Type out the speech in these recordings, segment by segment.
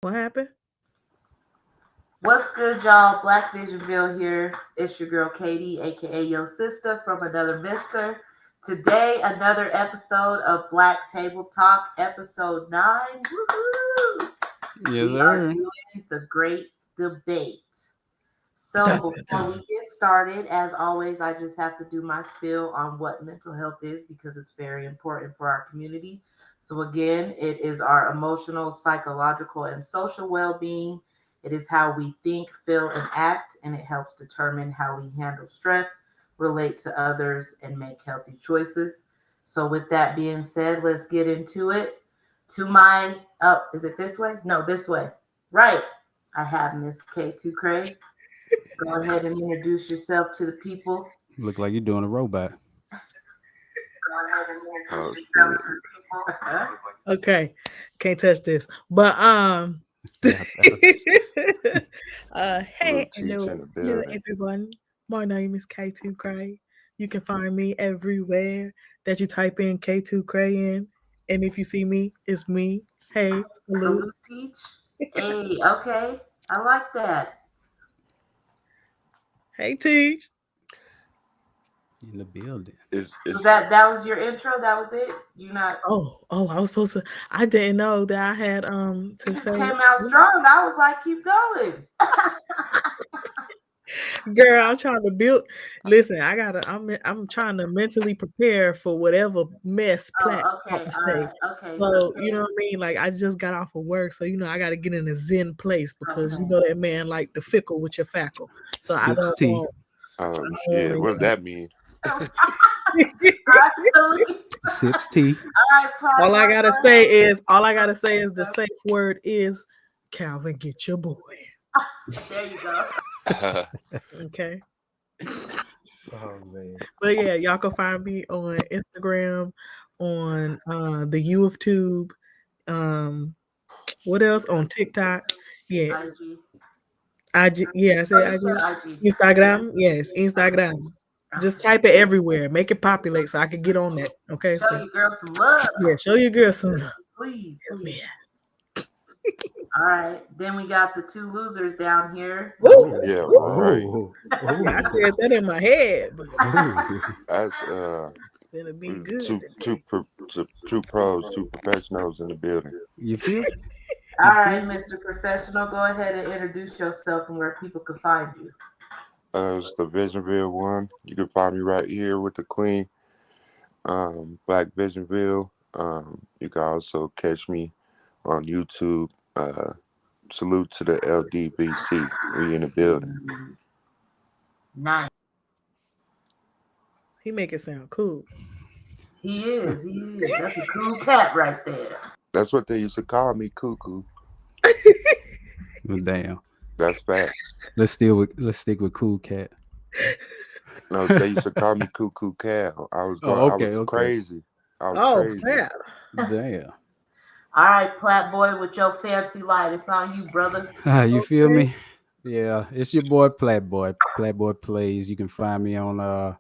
What happened? What's good, y'all? BLACKVISIONVILL here. It's your girl Katie, aka Yo Sister from another Mister. Today, another episode of Black Table Talk, episode 9. Woohoo! Yes, We are sir. doing the great debate. So before we get started, as always, I just have to do my spiel on what mental health is because it's very important for our community. So again, it is our emotional, psychological, and social well-being. It is how we think, feel, and act, and it helps determine how we handle stress, relate to others, and make healthy choices. So with that being said, let's get into it. To my is it this way? No, this way. Right. I have Miss K2 Cray. Go ahead and introduce yourself to the people. Look like you're doing a robot. Go ahead and Oh introduce yourself shit. to the people. Okay, can't touch this. But Yeah, hey, Blue Cheech in the hello building. everyone. My name is K2 Cray. You can find me everywhere that you type in K2 Cray in, and if you see me, it's me. Hey, salute. Salute, teach. Hey, okay. I like that. Hey, Teach. in the building. So It's that was your intro. That was it. You not. Oh, I was supposed to. I didn't know that I had You to just say. came out strong. I was like, keep going. Girl, I'm trying to build. Listen, I'm trying to mentally prepare for whatever mess Platt Oh, about okay. to All say. right. Okay. So So you know say, what I mean. Like I just got off of work, so I got to get in a zen place because okay. that man like the fickle with your fackle. So I Sips don't tea. want. oh I don't shit. want What does that mean? All to. right, Sips tea. Pop all I boy, gotta go say ahead. is the safe word is Calvin. Get your boy. There you go. Okay. Oh man. But yeah, y'all can find me on Instagram, on the U of Tube. What else on TikTok? Yeah, IG. I Oh, said you said IG. IG. Instagram, yes, Okay. Instagram. Just Okay. type it everywhere, make it populate so I can get on that. Okay, Show so your girl some love. yeah, show your girl some love. Please, Yeah. please. All right. Then we got the two losers down here. Woo, Yeah, woo. right. Oh. See, I Oh. said that in my head, but Oh. That's it's gonna be good today. two pros, two professionals in the building. You feel? All You right, feel? Mr. Professional, go ahead and introduce yourself and where people can find you. It's the Visionville one. You can find me right here with the Queen. Black Visionville. You can also catch me on YouTube. Salute to the LDBC. We in the building. Nice. He make it sound cool. He is. He is. That's a cool cat right there. That's what they used to call me, cuckoo. Well, damn. That's facts. Let's stick with Cool Cat. No, they used to call me Cuckoo Cal. Oh, I okay, was okay. crazy. I was Oh, crazy. snap. Damn. All right, Plat Boy, with your fancy light. It's on you, brother. You feel Okay. me? Yeah, it's your boy Playboy. Playboy Plays. You can find me on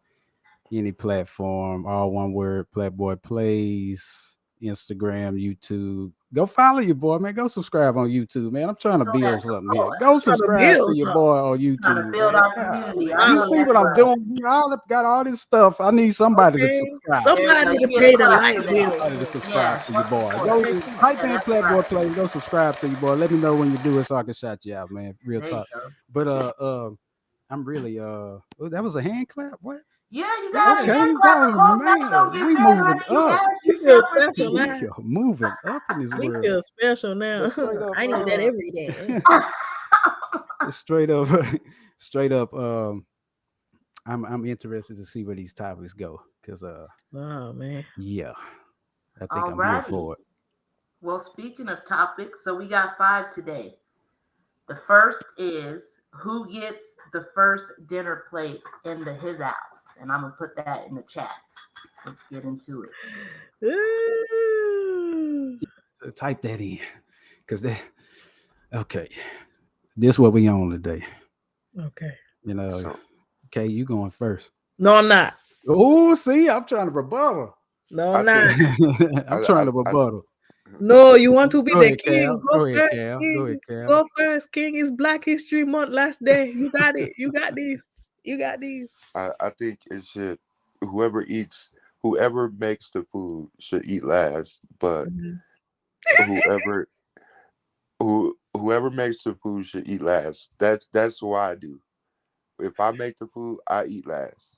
any platform, all one word, Playboy Plays, Instagram, YouTube. Go follow your boy, man. Go subscribe on YouTube, man. I'm trying to Show that build something here. support. Go Trying to subscribe to build your something. boy on Trying to YouTube, build man. our community. I You know see that's what I'm right. doing? Got all this stuff. I need somebody to Okay. subscribe. There you go. Somebody You to get a pay the clap light for bill. Somebody to that. Yeah, subscribe to your show boy. support. Go Yeah, type in that's Playboy right. Play. Go subscribe to your boy. Let me know when you do it so I can shout you out, man. Real There you talk. go. But I'm really that was a hand clap. What? Yeah, you got a Okay. hand Okay, clap. The oh closed mouth don't man, get we fed, moving honey. You up. ask, We you feel shall special We receive. now. are moving up in this We world. feel special now. But straight up, I need that every day. straight up, straight up. I'm interested to see where these topics go because Oh man. yeah, I think All I'm here righty. for it. Well, speaking of topics, so we got 5 today. The first is who gets the first dinner plate into his house, and I'm gonna put that in the chat. Let's get into it. Ooh. Type that in because that okay. This what we on today. Okay. You know, So okay, you going first. No, I'm not. Oh, see, I'm trying to rebuttal. No, I'm I not. think I'm I trying I, to I rebuttal. No, you want to be Go the ahead, king. Cal. Go Go ahead, first, Cal. Go ahead, king. Cal. Go first, king. It's Black History Month last day. You got it. You got these. You got these. I think it should whoever eats whoever makes the food should eat last, but Mhm. whoever whoever makes the food should eat last. That's what I do. If I make the food, I eat last.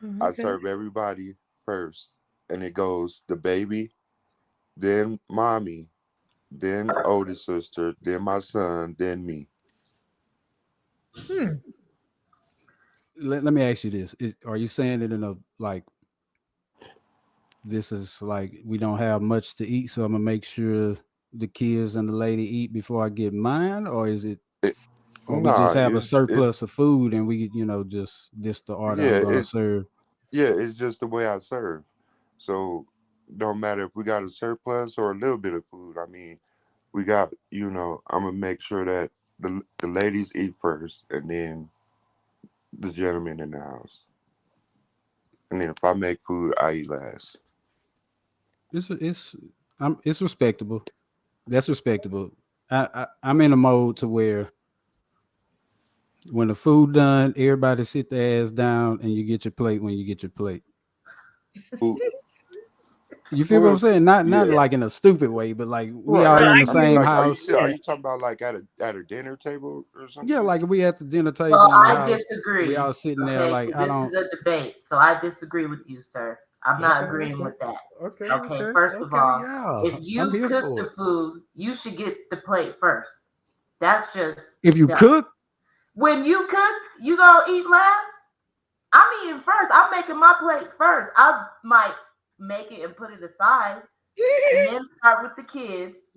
Oh, I okay. serve everybody first, and it goes the baby, then mommy, then oldest sister, then my son, then me. Hmm. Let me ask you this: are you saying it in a like this is like we don't have much to eat, so I'm gonna make sure the kids and the lady eat before I get mine, or is it, It, or we just nah, have a it surplus of food and we, just this the order I'm yeah gonna it serve? yeah it's just the way I serve. So don't matter if we got a surplus or a little bit of food. I mean, we got I'm gonna make sure that the ladies eat first, and then the gentlemen in the house, and then if I make food, I eat last. It's it's respectable. That's respectable. I'm in a mode to where when the food done, everybody sit their ass down and you get your plate when you get your plate. Who You feel what I'm whoever saying? Not yeah. like in a stupid way, but like we Right. all in I the I get mean, same what like, you're house. are saying. you talking about like at a dinner table or some Yeah, shit? like we at the dinner Well, table in the I house. We disagree. all sitting there Okay, like because I this is don't. a debate. So I disagree with you, sir. I'm not Okay, agreeing okay, with that. okay, Okay, okay, first of okay. all, Yeah, if I'm you here cook for the it. food, you should get the plate first. That's just If you no. cook, When you cook, you gonna eat last? I'm eating first. I'm making my plate first. I might make it and put it aside and then start with the kids.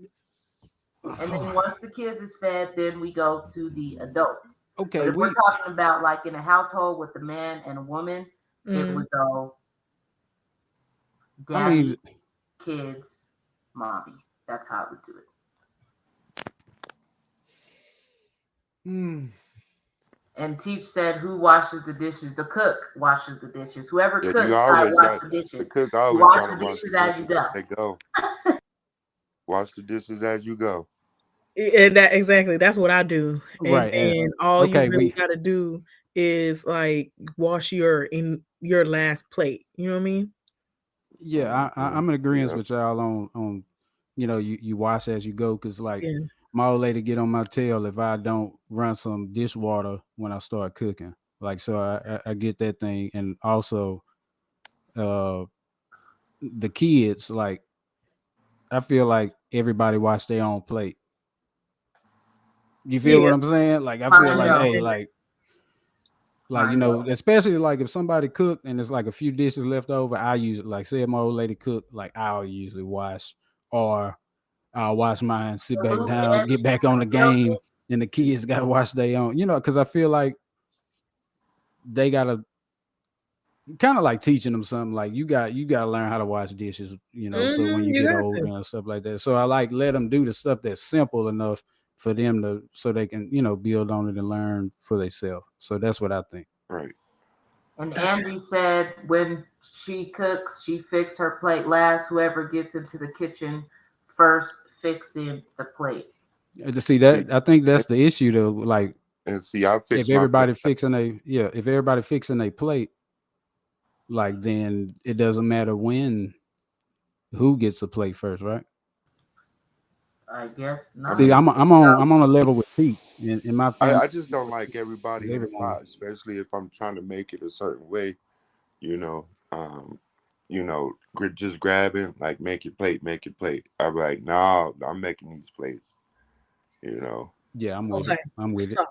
And then once the kids is fed, then we go to the adults. But okay, if we're we. talking about like in a household with a man and a woman, it Mm. would go I daddy, mean, kids, mommy. That's how I would do it. mm, And Teach said, "Who washes the dishes? The cook washes the dishes. Whoever Yeah, you cooks, gotta always wash got the the dishes. cook You always wash gotta the wash the dishes as you dishes go." as they go. Wash the dishes as you go. And that exactly. That's what I do. And right, and then all you okay, really we. gotta do is like wash your last plate. You know what I mean? Yeah, Hmm. I'm in agreement Yeah. with y'all on you wash as you go because like Yeah. my old lady get on my tail if I don't run some dishwater when I start cooking. Like so, I get that thing, and also uh the kids like I feel like everybody wash their own plate. You feel Yeah. what I'm saying? Like I I feel like know. hey, Understand. like I know. especially like if somebody cooked and there's like a few dishes left over, I usually like say if my old lady cook, like I'll usually wash or I'll watch mine, sit So back Luke, down, Angie, get back on the you know, game, and the kids got to watch their own. Because I feel like they got to kind of like teaching them something. Like you got to learn how to wash dishes. So when you You get got older to. and stuff like that. So I like let them do the stuff that's simple enough for them to so they can build on it and learn for themselves. So that's what I think. Right. and Angie said when she cooks, she fixes her plate last. Whoever gets into the kitchen first fixing the plate. To see See, that, I think that's the issue though. Like and see, I if fix my plate. everybody fixing if everybody fixing a plate, like then it doesn't matter when who gets a plate first, right? I guess I See, not. mean, I'm on a level with Pete in my family. I just don't like Is everybody in the everyone? pot, especially if I'm trying to make it a certain way. You know, um, just grabbing like make your plate. I'm like, no, I'm making these plates. You know, Yeah, I'm with it. Okay. I'm with it. So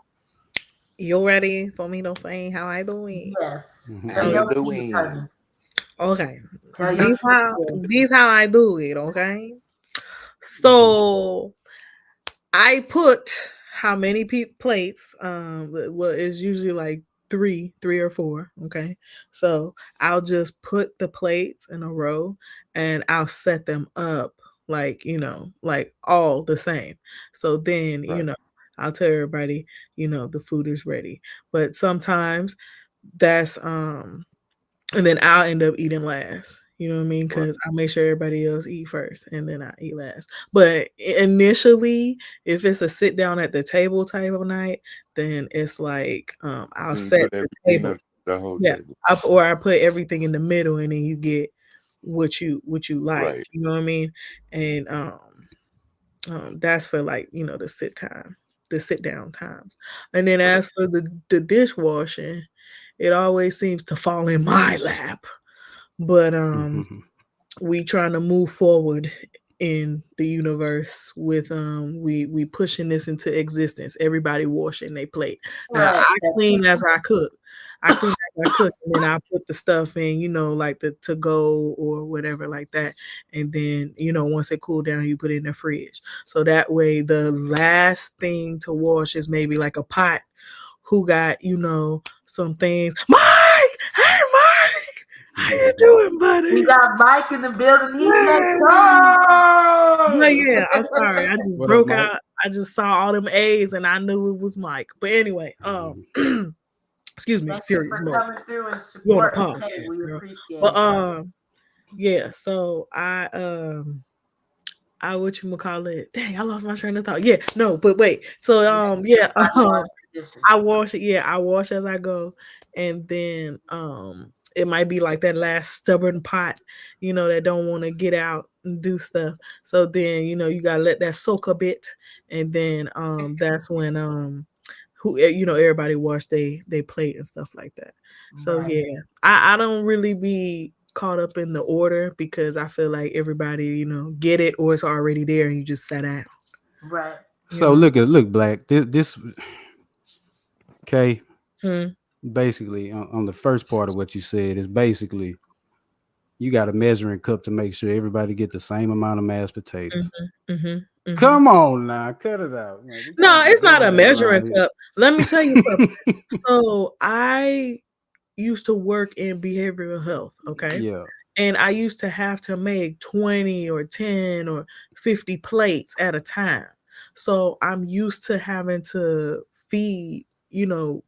you ready for me to say how I do it? Yes. Hmm. how Say you Okay. your piece, doing? honey. Okay. Tell your truth, sis. This how I do it, okay? Hmm. So I put how many plates? Well, it's usually like three or four. Okay, so I'll just put the plates in a row, and I'll set them up like like all the same. So then Right. I'll tell everybody the food is ready. But sometimes that's and then I'll end up eating last. You know what I mean? Right. Because I make sure everybody else eat first and then I eat last. But initially, if it's a sit down at the table type of night, then it's like I'll You set put the everything table. on the whole Yeah, table. or I put everything in the middle, and then you get what you like. Right. You know what I mean? And that's for like the sit down times. And then Right. as for the dishwashing, it always seems to fall in my lap. But we trying to move forward in the universe with we pushing this into existence. Everybody washing their plate. Now Right. I clean as I cook. I clean as I cook, and then I put the stuff in, like the to go or whatever like that. And then, once it cool down, you put it in the fridge. So that way the last thing to wash is maybe like a pot who got, some things. Mike! Hey Mike! How you doing, We buddy? got Mike in the building. He said, But "Hey." yeah, I'm sorry. I just What up, broke Mike? out. I just saw all them A's and I knew it was Mike. But anyway, excuse me, Thank you serious for mode. coming through and You on the supporting. podcast, Hey, we girl. appreciate But it. yeah, so I whatchamacallit. Dang, I lost my train of thought. Yeah, no, but wait. So yeah, Everybody wash the dishes. I wash it. Yeah, I wash as I go, and then it might be like that last stubborn pot, that don't want to get out and do stuff. So then you gotta let that soak a bit, and then that's when everybody wash they plate and stuff like that. So Right. yeah, I don't really be caught up in the order because I feel like everybody get it or it's already there and you just sat down. Right. So look, Black. This okay. Hmm. Basically, on the first part of what you said is basically you got a measuring cup to make sure everybody get the same amount of mashed potatoes. Mm-hmm, mm-hmm, mm-hmm. Come on now, cut it out, man. We No, can't be it's not doing a that measuring around cup. Let me tell you something. here. So I used to work in behavioral health, okay? Yeah. And I used to have to make 20 or 10 or 50 plates at a time. So I'm used to having to feed,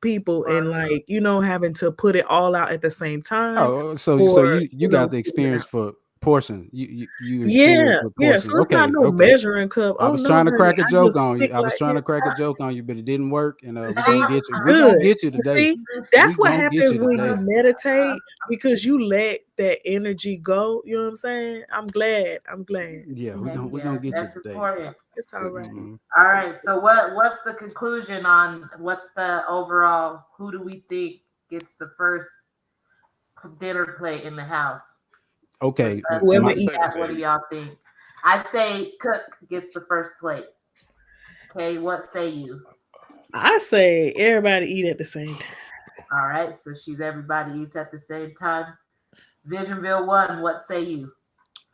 people and like, having to put it all out at the same time Oh, so or, you got the figure it experience out. for portion. You experience Yeah, with yeah. So portions. it's not Okay, no okay. measuring cup. I Oh was no, trying to honey. crack a I joke just on you. pick I was like trying yeah. to crack a joke on you, but it didn't work. And we're See, gonna get you. We're gonna good. get you today. See, that's We what gonna get happens you when you today. meditate because you let that energy go. You know what I'm saying? I'm glad. I'm glad. Yeah, Mhm. we're Yeah, gonna get you that's today. important. It's all right. Mhm. All right. So what's the conclusion on what's the overall? Who do we think gets the first dinner plate in the house? With Okay, us Whoever in I'm the gonna eats. say the chat, what do baby. y'all think? I say cook gets the first plate. Okay, what say you? I say everybody eat at the same time. All right, so she's everybody eats at the same time. Visionville one, what say you?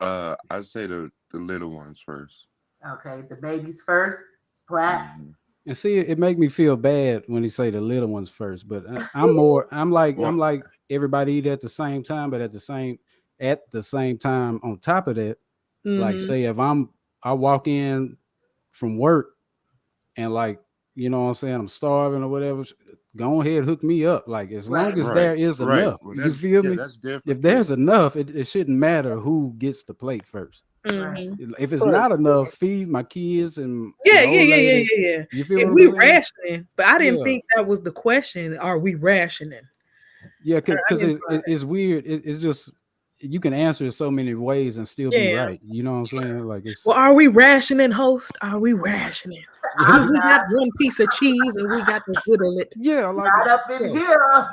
I say the little ones first. Okay, the babies first. Black. Hmm. and see, it make me feel bad when he say the little ones first. But I'm Well, like everybody eat at the same time, but at the same time. On top of that, like Mm-hmm. say if I walk in from work and like what I'm saying, I'm starving or whatever, go ahead, hook me up. Like as long Right. as right, there is right. enough, Well, you feel me? that's If different too. there's enough, it shouldn't matter who gets the plate first. Right. Mm-hmm. If it's But not enough, feed my kids and yeah, the yeah, old yeah, yeah, lady. yeah, yeah. You feel If what I'm we saying? rationing, but I didn't Yeah, think that was the question. Are we rationing? yeah, I because didn't. it's weird. It's just you can answer it so many ways and still be Yeah. right. You know what I'm saying? Like Well, it's are we rationing, host? Are we rationing? yeah, If I'm we got not, one piece of cheese and we got to whittle it, yeah, like not up in yeah. here.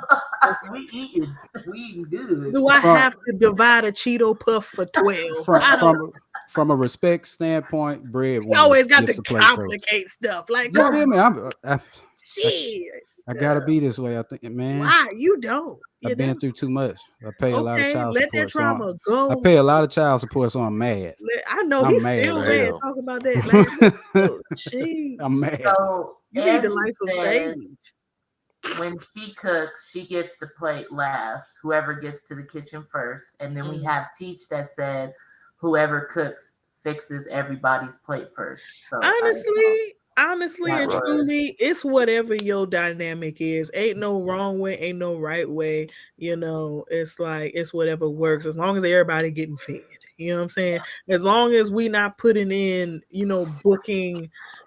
okay. We eating. We eating good. Do I From have to divide a Cheeto puff for 12? from I don't. from from a respect standpoint, You breadwinner always got gets to the plate first. complicate stuff. Like, You come feel on, me? I, shit. I gotta be this way. I think, man. Why you don't? You I've been don't. through too much. I pay a lot of Okay, child let that support, trauma I go. pay a lot of child support, so I'm mad. I know I'm he's mad still right mad now. Damn. talking about that last episode. Jeez. I'm mad. So You need to Angie light some says sage. when she cooks, she gets the plate last. Whoever gets to the kitchen first, and then we Mm. have Teach that said whoever cooks fixes everybody's plate first. So I don't know. Honestly, honestly that and Right. word. truly, it's whatever your dynamic is. Ain't no wrong way, ain't no right way. It's like it's whatever works as long as everybody getting fed. You know what I'm saying? As long as we not putting in,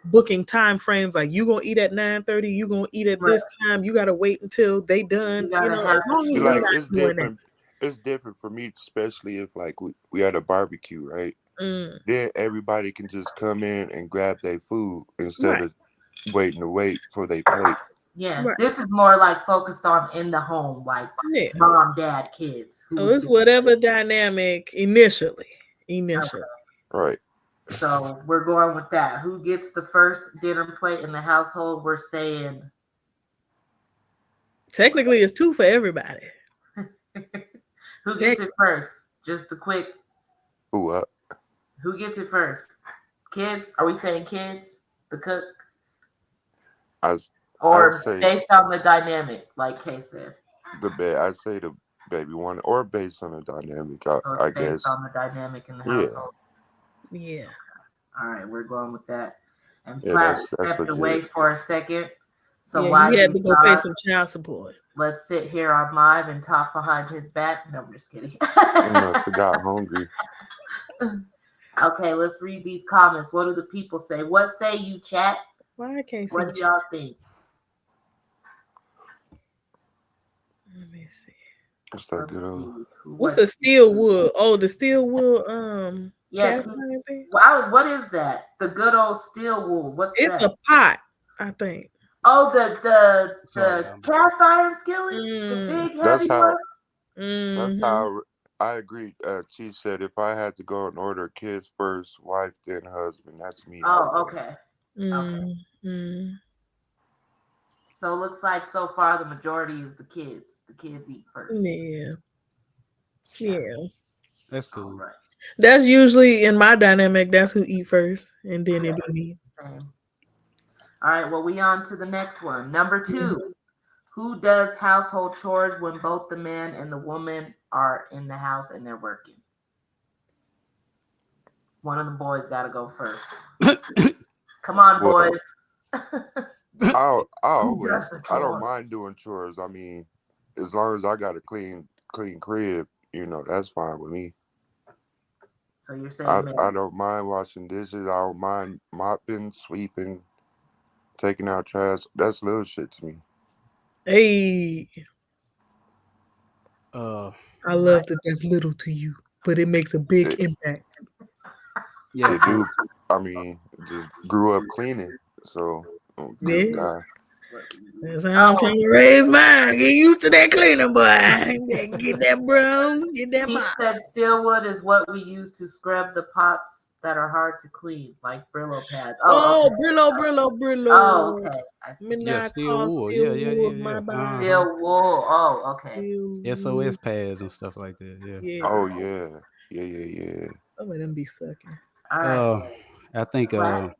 booking time frames like you gonna eat at 9:30, you gonna eat at Right. this time, you gotta wait until they You done. gotta have As it long See, as we like together. not it's doing that. different. It's different for me, especially if like we had a barbecue, right? Mm, Then everybody can just come in and grab their food instead right, of waiting to wait for their plate. Yeah, right. this is more like focused on in the home, like Yeah. mom, dad, kids. Who So would it's get whatever dynamic initially. Initially. okay. Right. So we're going with that. Who gets the first dinner plate in the household? We're saying Technically, it's two for everybody. who gets Tech- it first? Just a quick Who up? who gets it first? Kids? Are we saying kids? The cook? I s- I'd Or say based on the dynamic, like Kay said. I'd say the baby one, or based on the dynamic. So it's I based guess. on the dynamic in the Yeah. household. yeah. All right, we're going with that. And Yeah. Platt That's stepped away legit. for a second. So Yeah, while he had he's to go pay gone, some child support. let's sit here on live and talk behind his back. No, I'm just kidding. You must have got hungry. Okay, let's read these comments. What do the people say? What say you, chat? Why I can't see? What do y'all think? Let me see. What's that Let's good see. old? What's a steel wool? Oh, the steel wool Yeah, cast iron thing? wow, what is that? The good old steel wool. What's It's that? a pot, I think. Oh, the Sorry, cast iron skillet, the Mm, big That's heavy how. one. That's mm-hmm. how I agree. She said if I had to go in order, kids first, wife then husband. That's me all the Oh, way. okay. Okay. Mm-hmm. So it looks like so far the majority is the kids. The kids eat first. Yeah. Yeah. that's All cool. right. That's usually in my dynamic, that's who eat first, and then it be me. Same. All right. Well, we on to the next one. Number Mhm. 2. Who does household chores when both the man and the woman are in the house and they're working? One of the boys got to go first. Come on, Well, boys. I Who does always the I don't chores? mind doing chores. I mean, as long as I got a clean crib, that's fine with me. So you're saying man. I don't mind washing dishes. I don't mind mopping, sweeping, taking out trash. That's little shit to me. Hey, uh, I love that that's little to you, but it makes a big It impact. yeah, it for do. I mean, just grew up cleaning. So, good Yeah. God. That's how I'm trying to raise mine. Get used to that cleaning, boy. Get that broom, get that T mop. said steel wood is what we use to scrub the pots that are hard to clean, like Brillo pads. Oh, Oh, okay. Brillo, Oh, Brillo. okay. I see. Me yeah, not steel call wool. steel Yeah, yeah, wool yeah, of my yeah. body. Steel wool. Oh, okay. Steel wool. SOS pads and stuff like that. Yeah. Yeah. Oh yeah, yeah. Some of them be sucking. All right. Uh, I think Black.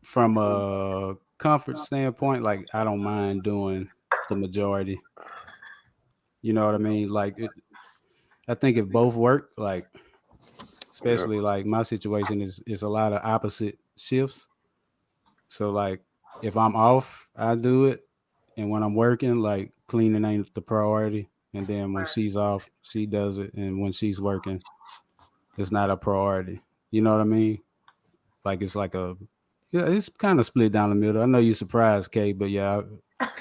from a comfort standpoint, like I don't mind doing the majority. You know what I mean? Like I think if both work, like Yep. especially like my situation is a lot of opposite shifts. So like if I'm off, I do it, and when I'm working, like cleaning ain't the priority. And then when she's off, she does it, and when she's working, it's not a priority. You know what I mean? Like it's like a yeah, it's kind of split down the middle. I know you're surprised, Kay, but yeah,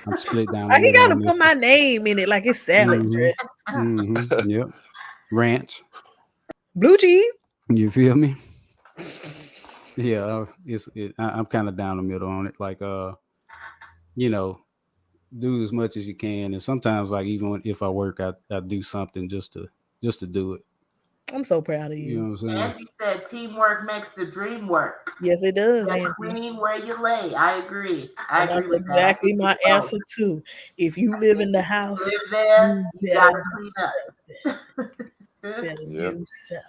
I'm split down the He middle gotta on this. put my name in it like it's salad Mm-hmm. dressing. Stop. Mm-hmm. Yep. Ranch. Blue cheese. You feel me? Yeah, I'm kind of down the middle on it. Like you know, do as much as you can, and sometimes like even if I work, I do something just to do it. I'm so proud of You know you. what I'm saying? Angie said teamwork makes the dream work. Yes, it does, Yeah, Angie. clean where you lay. I agree. I And that's agree with that. I exactly think my it's both. answer too. If you live in the If house, you live there, you you better gotta do clean something. up. Better Yep. do something.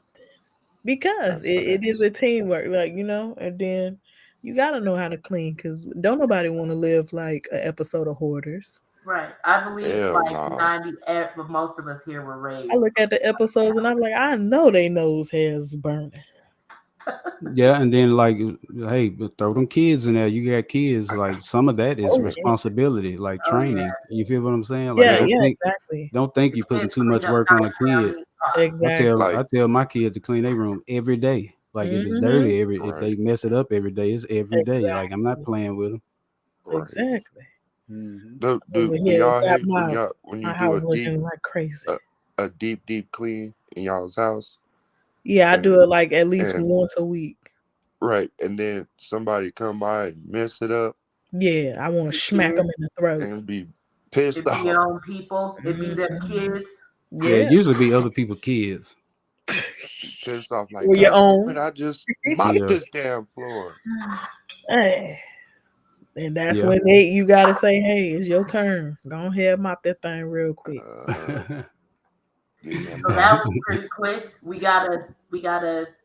Because That's it is facts. a teamwork, and then you gotta know how to clean because don't nobody want to live like an episode of Hoarders. Right. I believe Hell like nah. 90, but most of us here were I raised. look at the episodes and I'm like, I know they nose hairs burning. Yeah, and then like, hey, but throw them kids in there. You got kids. Like some of that is Oh yeah, responsibility, like Oh yeah. training. You feel what I'm saying? Like yeah, Yeah, yeah, exactly, don't think The you're putting kids too clean much up work on a nicely on kid. these pots. exactly. I like tell my kid to clean their room every day. Like if it's Hmm. dirty, if right, they mess it up every day, it's every day. Like I'm not Exactly, playing with them. right. exactly. Hmm. Over Do here, y'all got hate when you my do house looking like crazy. a, a deep clean in y'all's house Yeah, I and do it like at least and once a week. right, and then somebody come by and mess it up Yeah, I want to smack them in the throat. and be pissed It be off. your own people. It be them Mhm. kids. Yeah, it Yeah. usually be other people's kids. Be pissed off like, Or your God damn own. it, I just mopped Yeah, this damn floor. Hey, and that's yeah. when you gotta say, "Hey, it's your turn. Go ahead, mop that thing real quick." Uh, getting that So that mop. was pretty quick. We gotta.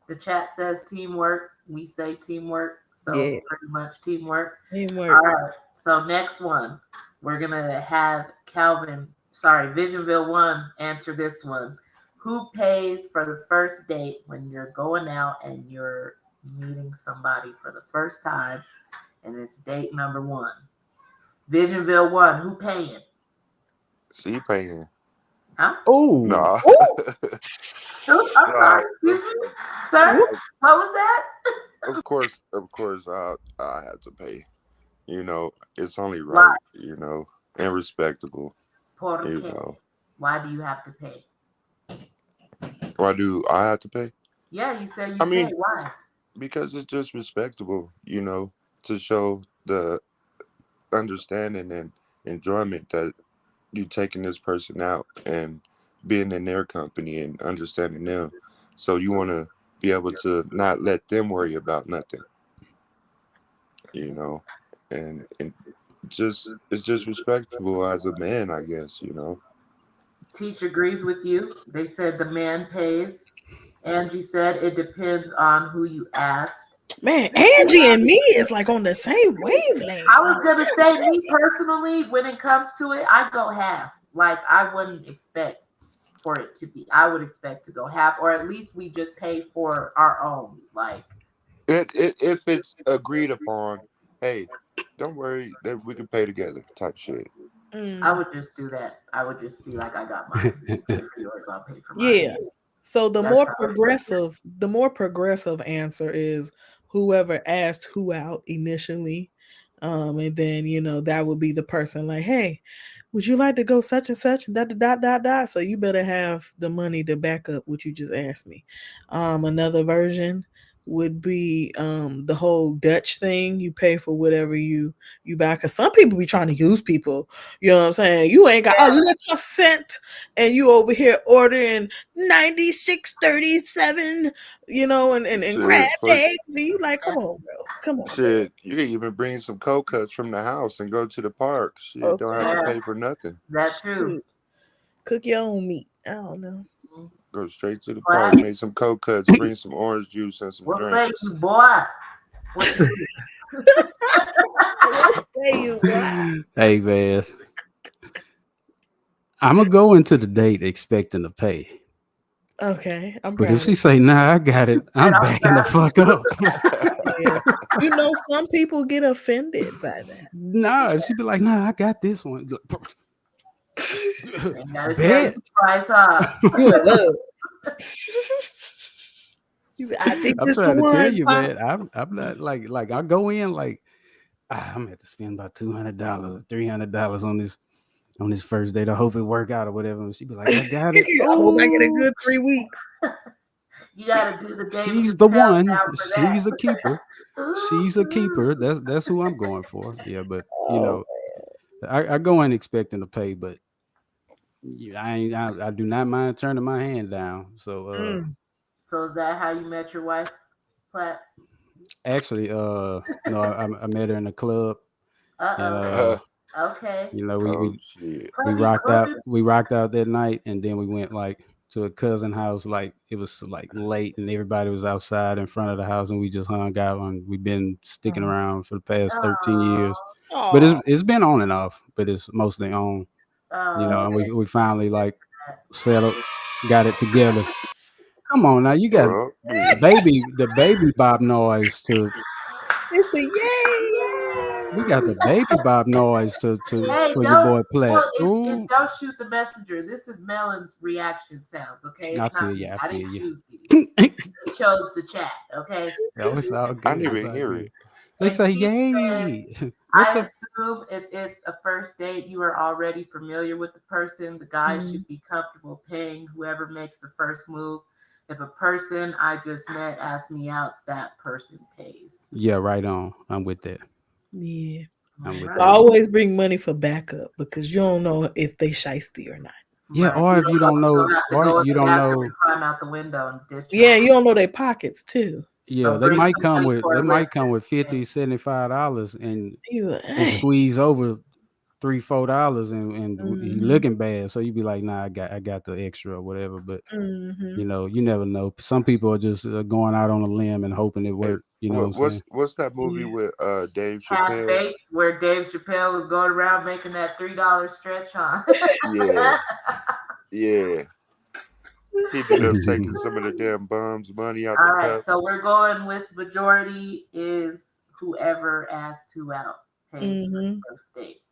The chat says teamwork. We say teamwork. So Yeah, pretty much teamwork. All teamwork. right. So next one, we're gonna have Calvin. Sorry, Visionville one. Answer this one. Who pays for the first date when you're going out and you're meeting somebody for the first time, and it's date number one? Visionville one. Who paying? She paying. Huh? Oh, Nah. Ooh, I'm Nah, sorry. Excuse me, sir. ooh. What was that? of course, I had to pay. You know, it's only Why? right. You know, and respectable. Por You qué? know, Why do you have to pay? why do I have to pay? Yeah, you say I you pay. mean, Why? because it's just respectable. You know, to show the understanding and enjoyment that you taking this person out and being in their company and understanding them. So you want to be able to not let them worry about nothing. You know, and just it's just respectable as a man, I guess. You know. Teach agrees with you. They said the man pays. Angie said it depends on who you asked. Man, Angie and me is like on the same wavelength. I was Like, gonna say, me personally, when it comes to it, I go half. Like I wouldn't expect for it to be. I would expect to go half, or at least we just pay for our own. Like It if it's agreed upon, hey, don't worry that we can pay together type shit. I mm, would just do that. I would just be like, I got mine. You pay for yours. I'll pay for mine. yeah. So That's how it should be. the more progressive answer is whoever asked who out initially. And then that would be the person like, hey, would you like to go such and such and dot dot dot dot dot? So you better have the money to back up what you just asked me. Another version would be the whole Dutch thing. You pay for whatever you buy. Cause some people be trying to use people. You know what I'm saying? You ain't got a Yeah, little cent and you over here ordering 96.37, and crab Shit, for eggs. And you like, come on, bro. Come on, bro. shit, you can even bring some cold cuts from the house and go to the park. Shit, don't have Okay. to yeah, pay for nothing. that too. Shoot. Cook your own meat. I don't know. Go straight to the park, But make some cold cuts, bring some orange juice and some we'll say drinks. you boy. What say you? What say you what? hey man, I'm gonna go into the date expecting to pay, Okay, I'm but if proud of she say, "Nah, I got it," And I'm I'm backing the proud of fuck up. you. Yeah. Some people get offended by Nah, if she be like, "Nah, I got this one," you. Ain't gotta tell you bet. twice, huh? you in love. You say, I think I'm this the trying to tell one, you, Pop. man. I'm not like I go in like I'm gonna have to spend about $200, $300 on this first date. I hope it work out or whatever. And she be like, I got it. I hope I get a Oh, good 3 weeks. You gotta do the David she's the Chappelle one. sound for She's a keeper. that. She's a keeper. That's who I'm going for. Yeah, but Oh, I go in expecting to pay, but I do not mind turning my hand down. So mm. So is that how you met your wife, Platt? actually no, I met her in a club and Uh-oh. Uh, Okay. oh shit. we Platt be rocked out clubbing. that night, and then we went like to a cousin house. Like it was like late and everybody was outside in front of the house, and we just hung out, and we've been sticking around for the past 13 years. Oh, But Oh, it's been on and off, but it's mostly on. oh, And we finally like that. settled, got it together. Come on now, you got Well, the baby bop noise to. It's a yay! We got the baby bop noise Hey, for your don't. boy Platt. Well, Ooh, don't shoot the messenger. This is Melon's reaction sounds. Okay, I it's feel not you. me. I I feel didn't you. choose these. I chose the chat. Okay. No, it's all I good. didn't It's even all hear good. it. They And say T said, yay. What I the? assume if it's a first date, you are already familiar with the person. The guy Mm. should be comfortable paying whoever makes the first move. If a person I just met asks me out, that person pays. Yeah, right on. I'm with that. Yeah. I'm All with But right. that. always bring money for backup because you don't know if they shiesty or not. Yeah, Right. or You if you don't know don't if you're know, gonna have to or go in you the don't bathroom and know. climb out the window and ditch Yeah, them. you don't know their pockets too. Yeah, So bring some money for they a might lift. come with $50, $75 You like, and "Hey." squeeze over $3, $4 and he Mhm. looking bad. So you be like, nah, I got the extra or whatever. But Mhm. you never know. Some people are just going out on a limb and hoping it Hey, work. You know what I'm saying? what's that movie Yeah. with Dave Half Chappelle? baked, where Dave Chappelle was going around making that $3 stretch, huh? Yeah, yeah. He ended up taking some of the damn bums' money out the All right, cup. so we're going with majority is whoever asked who out pays for the Mhm. first date.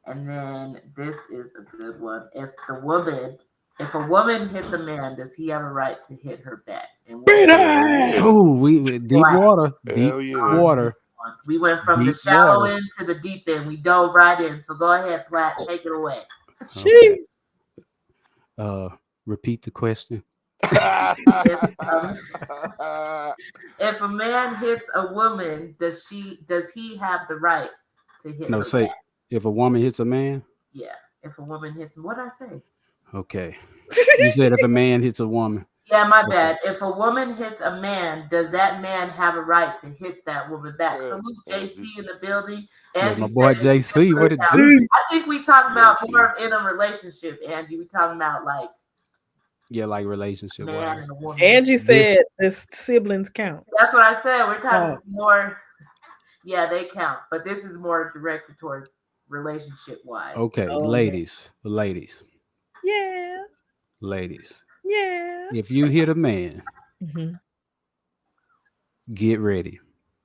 And then this is a good one. If a woman hits a man, does he have a right to hit her back? And we'll Bring start Hell her yeah. ass. Oh, we deep black water, Hell yeah. on water, this one. We went from the deep shallow water. end to the deep end. We dove right in. So go ahead, Platt, take it away. Okay. She. Repeat the question. If, um, if a man hits a woman, does he have the right to hit No, her say back? if a woman hits a man. Yeah. If a woman hits him, what did I say? Okay. You said if a man hits a woman. Yeah, my Okay. bad. If a woman hits a man, does that man have a right to hit that woman back? Salute JC in the building. That's my Angie boy said it JC. What it out. do? I think we talking about more JC. of in a relationship, Angie. We talking about like Yeah, like a relationship man wise. and a woman. Angie This said the siblings count. That's what I said. We're talking Oh, more. Yeah, they count, but this is more directed towards relationship wise. okay, okay. Yeah. ladies. Yeah. If you hit a man, Mhm. get ready.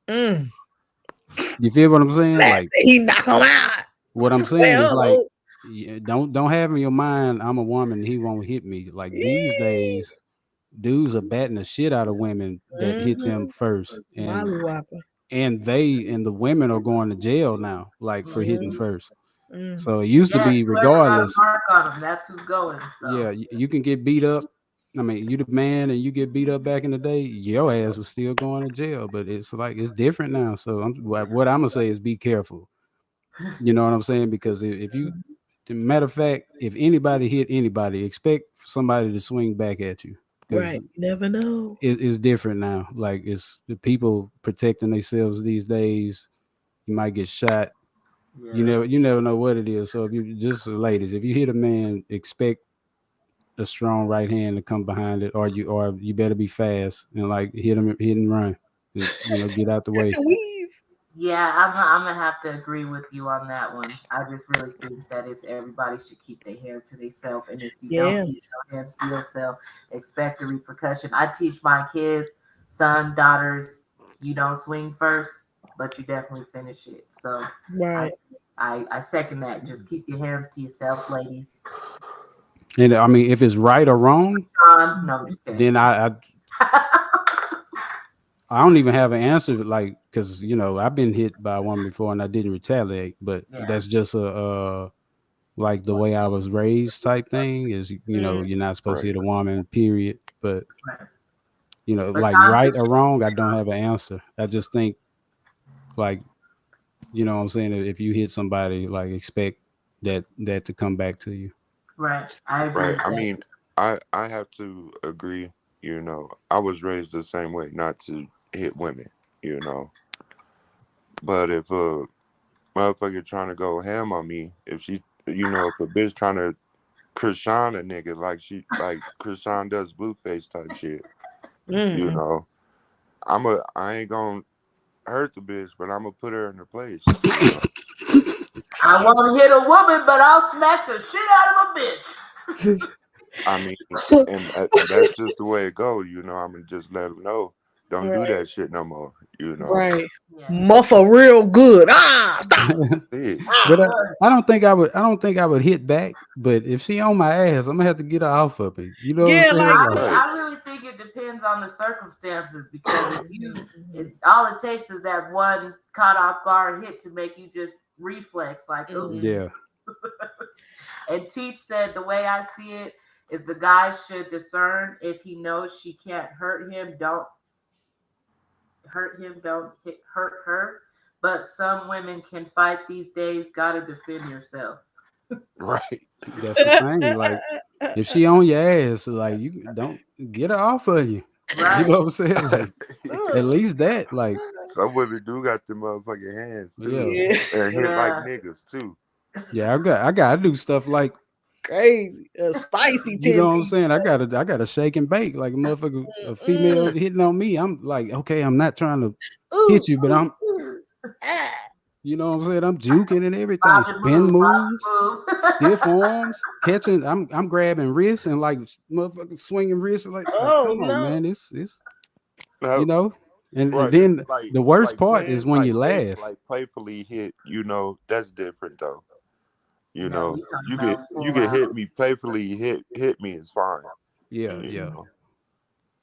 Mm. You feel what I'm saying? Let's Like see, he knock him out. what I'm saying is like, Well, don't have in your mind I'm a woman. He won't hit me. Like these days, dudes are batting the shit out of women that hit them mhm. first, Molly Whopper. and the women are going to jail now, like for hitting Mm, first. mm. So it used to Yes, be whoever got a regardless. mark on them, that's who's going. So Yeah, you can get beat up. I mean, you the man and you get beat up back in the day, your ass was still going to jail. But it's like it's different now. So what I'm gonna say is be careful. You know what I'm saying? Because if you, matter of fact, if anybody hit anybody, expect somebody to swing back at you because Right. You never know. it's different now. Like it's the people protecting themselves these days. You might get shot. yeah, You never know what it is. So if you just ladies, if you hit a man, expect a strong right hand to come behind it, or you better be fast and like hit and run, and get out the I way. can weave. yeah, I'm gonna have to agree with you on that one. I just really think that it's everybody should keep their hands to themselves, and if you don't Yeah. keep your hands to yourself, expect a repercussion. I teach my kids, son, daughters, you don't swing first, but you definitely finish it. So I Right. I second that. Just keep your hands to yourselves, ladies. And I mean, if it's right or wrong, No, I'm just kidding. then I don't even have an answer, like, because I've been hit by a woman before and I didn't retaliate, but Yeah, that's just like the way I was raised type thing is Mm. you're not supposed to Right. hit a woman, period. But right. But like time right just or wrong, I don't have an answer. I just think, like, what I'm saying, if you hit somebody, like, expect that to come back to you. right. I agree Right. with I that. mean, I have to agree. I was raised the same way, not to hit women. You know, but if a motherfucker trying to go ham on me, if a bitch trying to Krishan a nigga like Krishan does Blueface type shit, you Mm. know, I ain't gonna hurt the bitch, but I'm gonna put her in her place. You know, I won't hit a woman, but I'll smack the shit out of a bitch. I mean, and that's just the way it goes. I'm gonna just let them know. Don't do Right, that shit no more. right. Yeah. Muffle real good. Ah, stop. Yeah. But Ah. I don't think I would. I don't think I would hit back. But if she on my ass, I'm gonna have to get her off of it. You know what I'm Yeah, saying? like Like, Right. I really think it depends on the circumstances because if Mhm, all it takes is that one caught off guard hit to make you just reflex like, oops. mhm. yeah, And Teach said the way I see it is the guy should discern if he knows she can't don't hurt her. But some women can fight these days. Gotta defend yourself. Right. that's the thing. Like, if she on your ass, like you don't get her off of you. You Right. know what I'm saying? Like, at least that. Like, Some women do got them motherfucking hands too, yeah, Yeah, and hit like Yeah. niggas too. yeah. I gotta do stuff like, crazy. A spicy you know 10 what I'm piece. saying? I gotta shake and bake like a motherfucker. A female Mm-mm. hitting on me. I'm like, okay, I'm not trying to Ooh, hit you, but ooh, I'm, ooh. Ah. you know what I'm saying? I'm juking and everything, Bob and spin move. Bob moves, and stiff move. arms, catching. I'm grabbing wrists and like motherfucking swinging wrists. Like Oh come on, no. man. It's Now, you know. And right? It's then the worst part is when you laugh. Playfully hit. That's different though. No, we talking You about you full can out. hit me playfully. Hit me is fine. Yeah, You yeah. Mhm. know.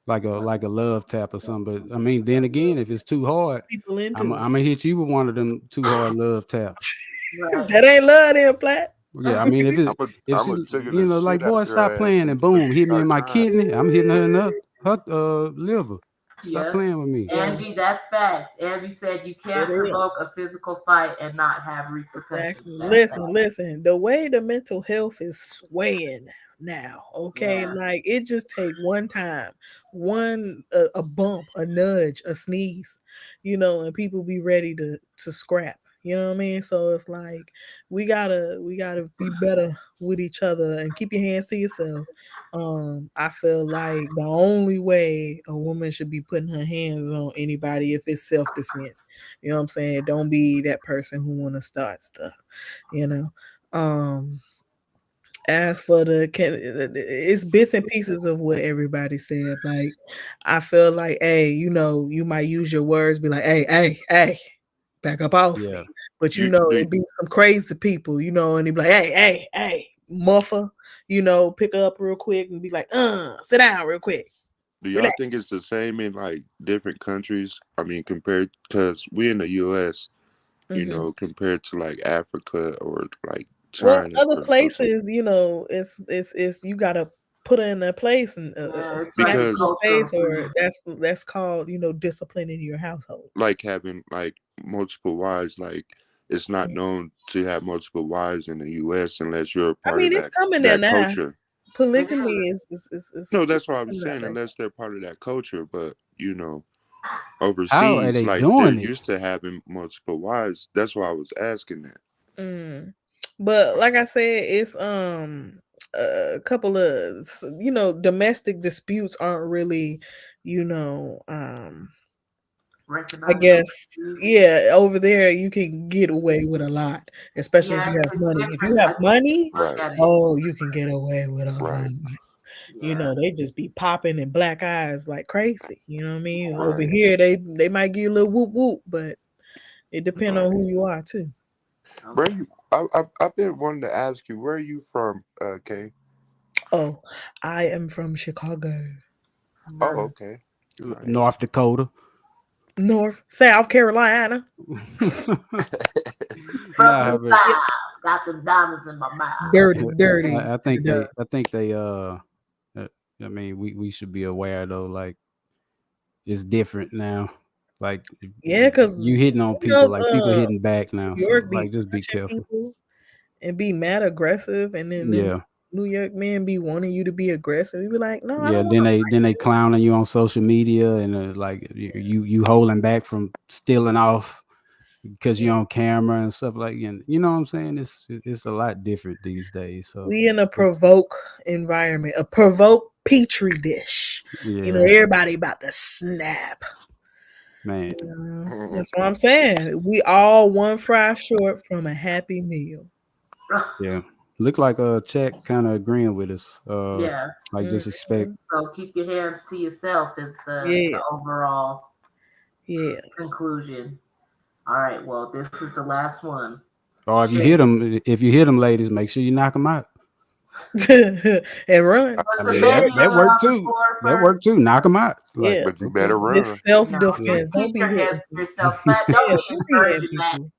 Like a love tap or something. But I mean, then again, if it's too hard, People I'm into it. I'm gonna hit you with one of them too hard love taps. Right. That ain't love then, Plat. Yeah, I mean, if I'm she, a taking the like, shit out boy, stop your ass playing, and and boom, hit me in start my time. kidney. I'm hitting her in her liver. Stop Yep. playing with me. Yeah, Angie, that's fact. Angie said you it can't is. provoke a physical fight and not have repercussions. Exactly. That's fact. Listen. The way the mental health is swaying now, okay? Yeah. Like it just take one time, one a bump, a nudge, a sneeze, and people be ready to scrap. You know what I mean? So it's like we gotta be better with each other and keep your hands to yourself. I feel like the only way a woman should be putting her hands on anybody if it's self defense. You know what I'm saying? Don't be that person who want to start stuff, you know. Um as for it's bits and pieces of what everybody said. Like I feel like, hey, you might use your words, be like, hey, back up off me. Yeah, But You do. it be some crazy people, and he be like, hey, muffer, pick her up real quick and be like, sit down real quick. Do y'all Relax. think it's the same in like different countries? I mean, compared because we in the U.S. Hmm. Compared to like Africa or like Well, China other or something. places, it's you gotta put her in a place and Yeah, it's like smack a her in Because the cultural face, or thing. that's called discipline in your household. like having like multiple wives, like it's not Mm. known to have multiple wives in the U.S. unless you're a I part of mean, it's that coming there that now. culture. It Polygamy is. is No, that's what I'm coming out saying. there. Unless they're part of that culture, but how are overseas, they like they're doing it? used to having multiple wives. That's why I was asking that. Mm. But like I said, it's a couple of domestic disputes aren't really you know um I Recognized guess, easy. yeah, over there you can get away with a lot, especially if Yeah, you have it's money. If you different. have I think money, look Right, at it. oh, you can get away with a right, lot. Yeah. They just be popping in black eyes like crazy. You know what I mean? Over right, here, they might give you a little whoop whoop, but it depends right. on who you are too. Where Okay. you? I've been wanting to ask you where are you from, Kay? Oh, I am from Chicago, Oh, Nice. okay, nice. North Dakota. North, South Carolina, From the Nah, but yeah, south. Got them diamonds in my mouth. dirty, dirty. I think they uh, I mean, we should be aware though. Like it's different now. Like Yeah, because you hitting on people, like people hitting back now. New So York be like just be touching careful. people and be mad aggressive, and then them Yeah. New York men be wanting you to be aggressive. You be like, no, I Yeah, don't want to then they clowning you on social media and like you holding back from stealing off because fight. you're on camera and stuff like, and you know what I'm saying? It's a lot different these days. So We in a provoke environment, a provoke petri dish. yeah, Everybody about to snap. man. That's what I'm saying. We all one fry short from a happy meal. Yeah. Look like Chat kind of agreeing with us. Yeah. Like just expect. Mhm. So keep your hands to yourself is the Yeah, overall yeah. conclusion. All right. Well, this is the last one. Or Should if you hit them, ladies, make sure you knock them out. And run. I was the mean Yeah, baby that worked on the too. floor That first? worked too. Knock them out. Like Yeah. but you better It's run. self No, defense. just Don't keep be your hands hitting to people. yourself. But don't Yeah, be don't be hitting encouraging that. people.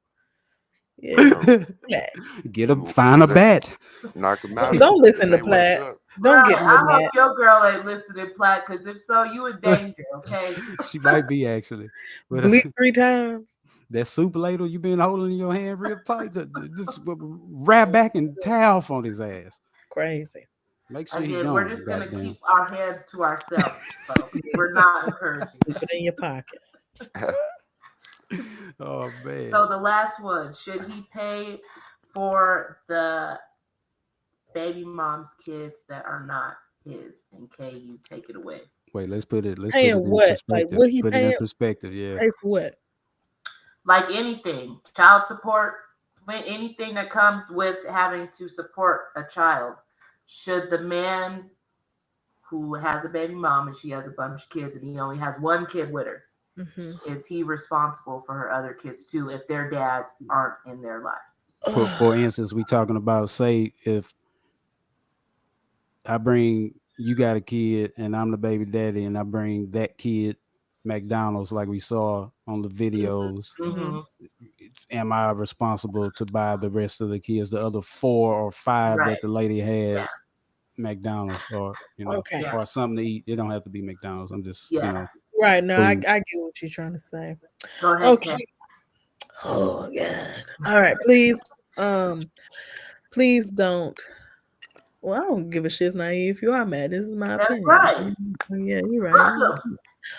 Yeah. No, Relax. get them, find a say, bat. knock them out, Don't and listen to they wake Platt. up. Don't Right. get no I hope mad. your girl ain't listening, Platt, because if so, you in danger, okay? She might be actually, but Bleep 3 times. that soup ladle you been holding in your hand real tight, just wrap back and tie off on his ass. Crazy. Make sure he Again, we're gone. just gonna Goddamn. keep our hands to ourselves, folks. We're not encouraging Keep it that. in your pocket. Oh man. So the last one, should he pay for the baby mom's kids that are not his? And Kay, you take it away. Wait, let's put Paying it in what? Like perspective. what he Put it in paying? perspective. Yeah. Pay for what? Like anything, child support, anything that comes with having to support a child, should the man who has a baby mom and she has a bunch of kids and he only has one kid with her, Hmm. is he responsible for her other kids too if their dads aren't in their life? For instance, we talking about, say if I bring, you got a kid and I'm the baby daddy and I bring that kid McDonald's like we saw on the videos, Hmm. Mm-hmm. am I responsible to buy the rest of the kids, the other 4 or 5 Right. that the lady Yeah. had McDonald's, or Okay. Yeah. or something to eat? It don't have to be McDonald's. I'm just Yeah. Right. No, I food. get what you're trying to say. Go ahead, Okay. Ken. Oh God. All right. Please don't. Well, I don't give a shit's naive. If you are mad, this is my That's opinion. right. Yeah, you're right. Welcome.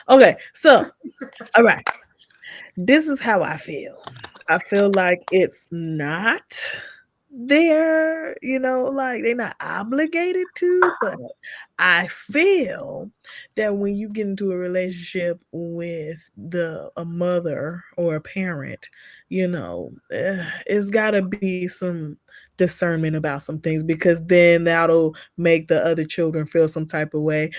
Okay, so all right. This is how I feel. I feel like it's not there, like they're not obligated to, but I feel that when you get into a relationship with a mother or a parent, it's got to be some discernment about some things, because then that'll make the other children feel some type of way.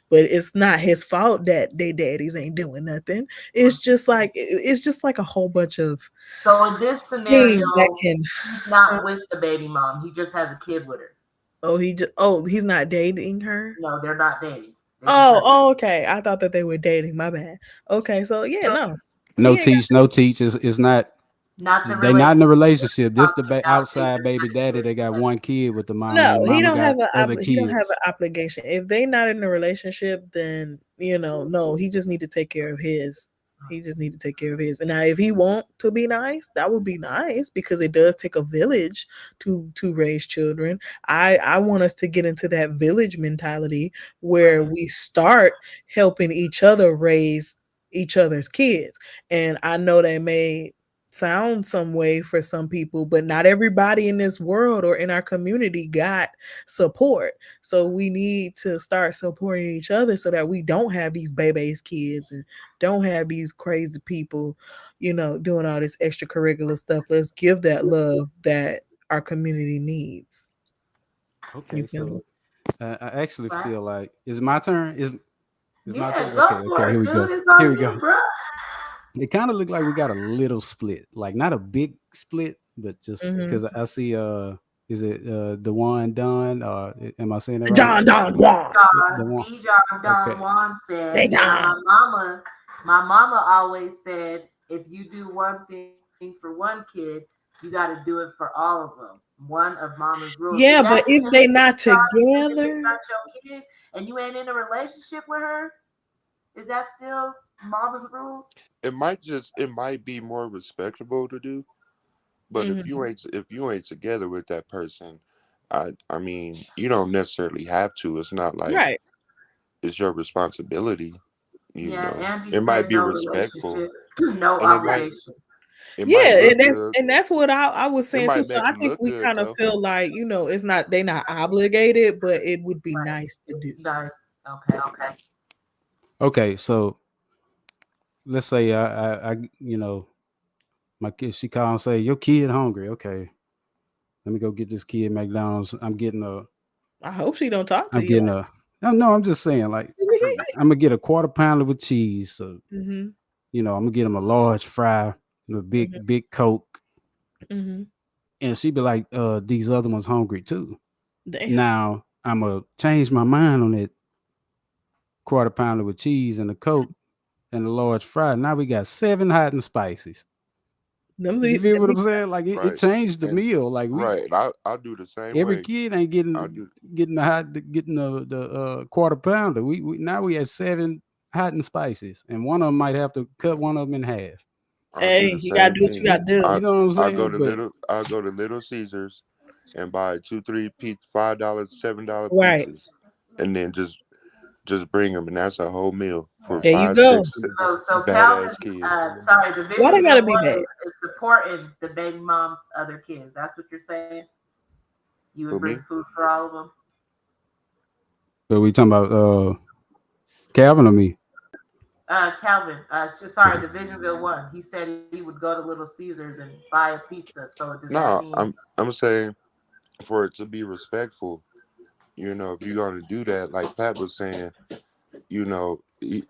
But it's not his fault that they daddies ain't doing nothing. It's just like a whole bunch of So in this things that scenario, can. he's not with the baby mom. He just has a kid with her. He's not dating her. No, they're not dating. They just Oh, have oh, okay. I thought that they were dating. My bad. Okay, so yeah, no, No he ain't got. teach, no teach is not. not the They not in a relationship relationship. we're This talking about. They outside just baby have daddy. kids They got together. one kid with the mama, and No, the he mama don't got have other he don't have kids. an obligation. If they not in a relationship, then no, he just need to take care of his. He just need to take care of his. And now, if he want to be nice, that would be nice, because it does take a village to raise children. I want us to get into that village mentality where Right. we start helping each other raise each other's kids. And I know that may sound some way for some people, but not everybody in this world or in our community got support. So we need to start supporting each other so that we don't have these babies kids and don't have these crazy people, doing all this extracurricular stuff. Let's give that love that our community needs. You Okay, feel so me? I actually Right. feel like, is my turn. Is my Yeah, turn? go Okay, for okay. Here it, we dude. go. It's Here on we you, go. bro. It kind of looked like we got a little split, like not a big split, but just Hmm. because I see is it Dewan Dunn, or am I saying that right? John Don Juan. The one. Bijan Don Okay. Juan Hey said, "Yeah, John. my mama always said, if you do one thing for one kid, you got to do it for all of them. One of mama's rules. Is that Yeah, but still if they not even if it's not together, your kid and you ain't in a relationship with her? Is that still mama's rules? It might be more respectable to do, but mhm, if you ain't together with that person, I mean, you don't necessarily have to. It's not like right. it's your responsibility. Yeah, Angie It might said be no respectful, relationship, no and obligation. it might Yeah, look and that's good. and that's what I was It saying too. might So make I you think look we good kind of though. feel like, it's not they not obligated, but it would be Right. nice to do. Nice. Okay. Okay, so let's say my kid, she call and say your kid hungry. Okay, Let me go get this kid McDonald's. I hope she don't talk to I'm you. getting a. No, I'm just saying, like, I'm gonna get a quarter pounder with cheese. So Mm-hmm. I'm gonna get him a large fry, a big Coke, Mm-hmm. and she be like, these other ones hungry too. Damn. Now I'm gonna change my mind on that quarter pounder with cheese and the Coke and the large fry. Now we got 7 hot and spices. Them You be, feel them what be, I'm saying? Like it Right. changed the And meal. Like right. I do the same every way. kid ain't I do getting the quarter pounder. We now we have 7 hot and spices, and one of them might have to cut one of them in half. I do hey, the you gotta same do what you thing. gotta do. You know what I'm I go saying? to But Little Caesars and buy 2, 3 $5, $7 Right. pizzas, and then just bring them, and that's a whole meal for There you five, go. six So Calvin, badass kids. sorry, Why they gotta Divisionville be One bad? is supporting the baby mom's other kids. That's what you're saying. You would For bring me, food for all of them. we talking about Calvin or me? Calvin, sorry, Divisionville One. He said he would go to Little Caesars and buy a pizza. So does that no, mean I'm saying for it to be respectful. If you're gonna do that, like Pat was saying,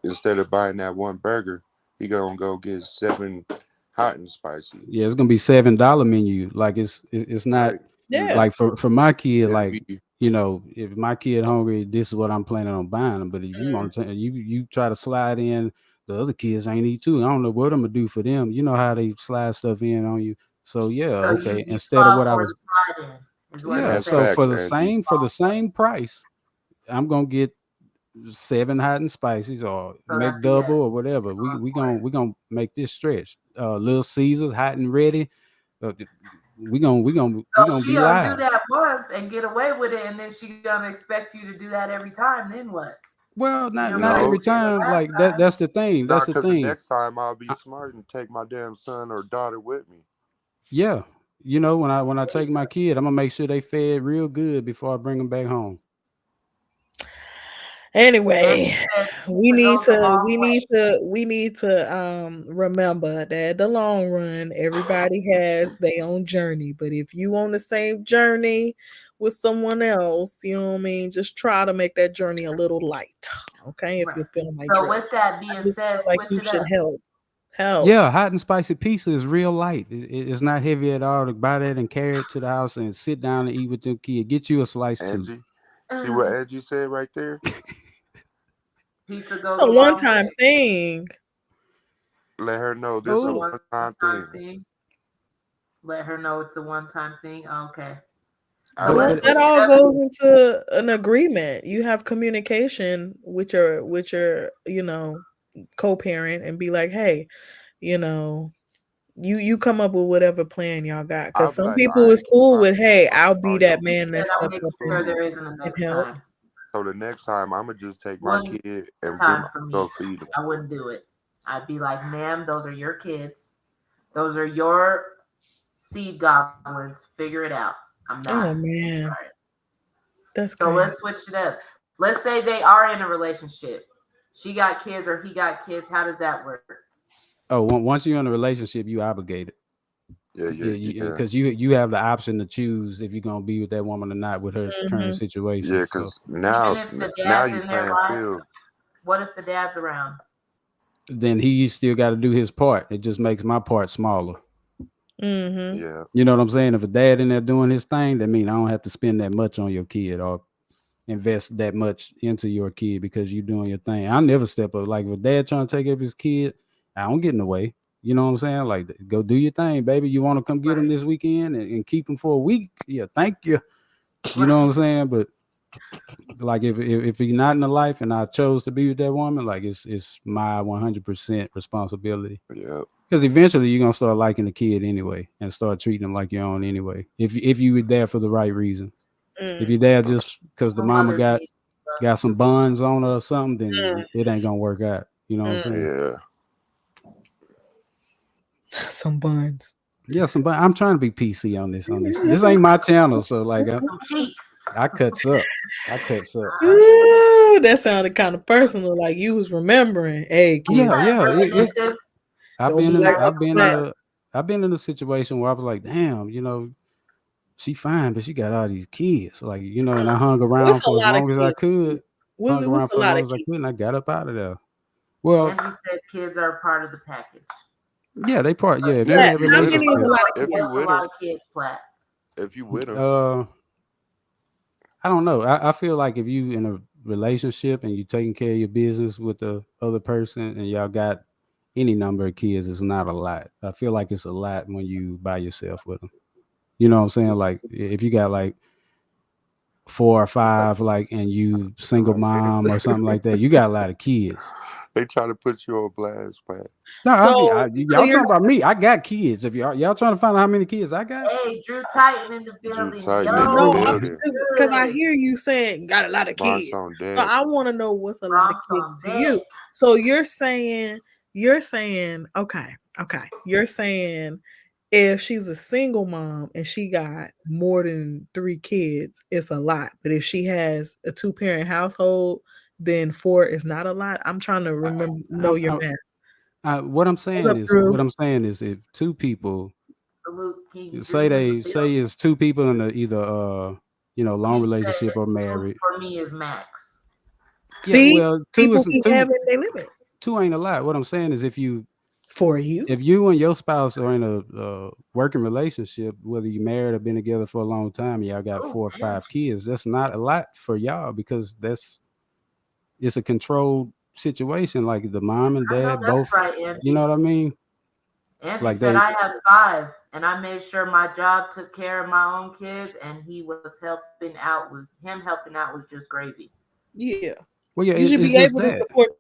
instead of buying that one burger, he gonna go get 7 hot and spicy. Yeah, it's gonna be $7 menu. Like it's not Right. You Yeah. like for my kid. it'll Like be if my kid hungry, this is what I'm planning on buying them. But if you mm, want to, you try to slide in, the other kids ain't eat too. I don't know what I'm gonna do for them. You know how they slide stuff in on you. So yeah, so you okay. you Instead of fall what I for was, the slide in is what and you're yeah. that's So saying. for facts, the Angie. same price, I'm gonna get 7 hot and spices or So make that's a double yes. or whatever. Going We for gonna it. we gonna make this stretch. Little Caesars hot and ready. Uh, we So gonna she be gonna do live. that once and get away with it, and then she gonna expect you to do that every time. Then what? Well, You not remember every you No, did it time. last Like that. time. That's the thing. That's not the because the thing. next time I'll be I, smart and take my damn son or daughter with me. yeah, when I take my kid, I'm gonna make sure they fed real good before I bring them back home. Andy Anyway, said we pizza need goes a to long we way. need to we need to remember that the long run everybody has their own journey, but if you on the same journey with someone else, you know what I mean, just try to make that journey a little light. Okay, if Right. you're feeling like So trip. with that I being just said, feel like switch you it should up. help. Yeah, hot and spicy pizza is real light. It's not heavy at all. To buy that and carry it to the house and sit down and eat with your kid. Get you a slice too. Angie, see what Angie said right there? Pizza It's goes a a one long time way. thing. Let her know this It's a a Oh, one time one-time thing. thing. Let her know it's a one-time thing. Okay. So but let's but That switch it all up. goes into an agreement. You have communication with your co-parent and be like, hey, you know, you come up with whatever plan y'all got. I'll Because be some like, people all is right, cool I'll with, hey, put I'll be all your that He man said that I'll step make up sure and, there food. isn't a and next help. time. So the next time I'm gonna just take my One kid next and time for me. go feed him. I wouldn't do it. I'd be like, ma'am, those are your kids. Those are your seed goblins. Figure it out. I'm not. Oh I'm man, sorry. that's So crazy. let's switch it up. Let's say they are in a relationship. She got kids or he got kids. How does that work? once you're in a relationship, you obligated. Yeah, Yeah, yeah, because you have the option to choose if you're gonna be with that woman or not with her current Hmm. situation. yeah. So Because Even now, if the now dad's you in their playing lives, field. what if the dad's around? then he still got to do his part. It just makes my part smaller. Hmm. Yeah, You know what I'm saying? If a dad in there doing his thing, that mean I don't have to spend that much on your kid or invest that much into your kid because you doing your thing. I never step up. Like if a dad trying to take care of his kid, I don't get in the way. You know what I'm saying? Like go do your thing, baby. You want to come get him Right. this weekend and keep him for a week? Yeah, thank you. You know what Right. I'm saying? But like if he's not in the life and I chose to be with that woman, like it's my 100% responsibility. yeah. Because eventually you're gonna start liking the kid anyway and start treating him like your own anyway. If you were there for the right reason. If Mm. you're there just because the Some mama mothers got need got some buns on her or something, then Mm. it ain't gonna work out. You know what I'm Mm. saying? Yeah. Some buns. Yeah, some bun. I'm trying to be PC on this. This ain't my channel, so like some cheeks. I cuts up. I cuts up. Ooh, that sounded kind of personal, like you was remembering. Hey, Yeah, kids, yeah. It's Reminiscent. I've don't been be in like a, That's I've Uncle been in Black. a I've been in a situation where I was like, damn, she fine, but she got all these kids. Like, and I hung What's around a for as lot of long as I kids? could. Hung What's around a for as lot long of as I kids? could, and I got up out of there. Well, Angie said kids are part of the package. yeah, they part. Yeah, if you in Plat, that how many is a relationship, lot of if you kids? What's a with lot them, of kids, Plat? if you with them, I don't know. I feel like if you in a relationship and you taking care of your business with the other person and y'all got any number of kids, it's not a lot. I feel like it's a lot when you by yourself with them. You know what I'm saying? Like if you got like 4 or 5, like, and you single mom or something like that, you got a lot of kids. they try to put you on blast, man. No, So y'all you're talking about me. I got kids. If y'all trying to find out how many kids I got, Hey, Drew Titan in the Drew building. Titan in the Yo, no, what's building. because I good? hear you saying got a lot of Bronx kids. on So deck. I want to know what's a lot of Bronx kids on to deck. you. So you're saying, okay. You're saying if she's a single mom and she got more than 3 kids, it's a lot. But if she has a 2-parent household, then 4 is not a lot. I'm trying to know your math. what I'm What's saying up, is, Drew? if 2 people Salute King say Drew in the say building. it's 2 people in the either long T said relationship or 2 married. for me is max. Yeah, See, well, two people is be two. having their limits Two ain't a lot. What I'm saying is, for you. if you and your spouse are in a working relationship, whether you married or been together for a long time, and y'all got Oh, 4 or 5 kids, that's not a lot for y'all because it's a controlled situation. Like the mom and I know dad that's both, right, you know Angie. what I mean? Angie Like said I have 5, and I made sure my job took care of my own kids, and he was helping out was just gravy. Yeah. well, yeah, You should it's be just able to that. support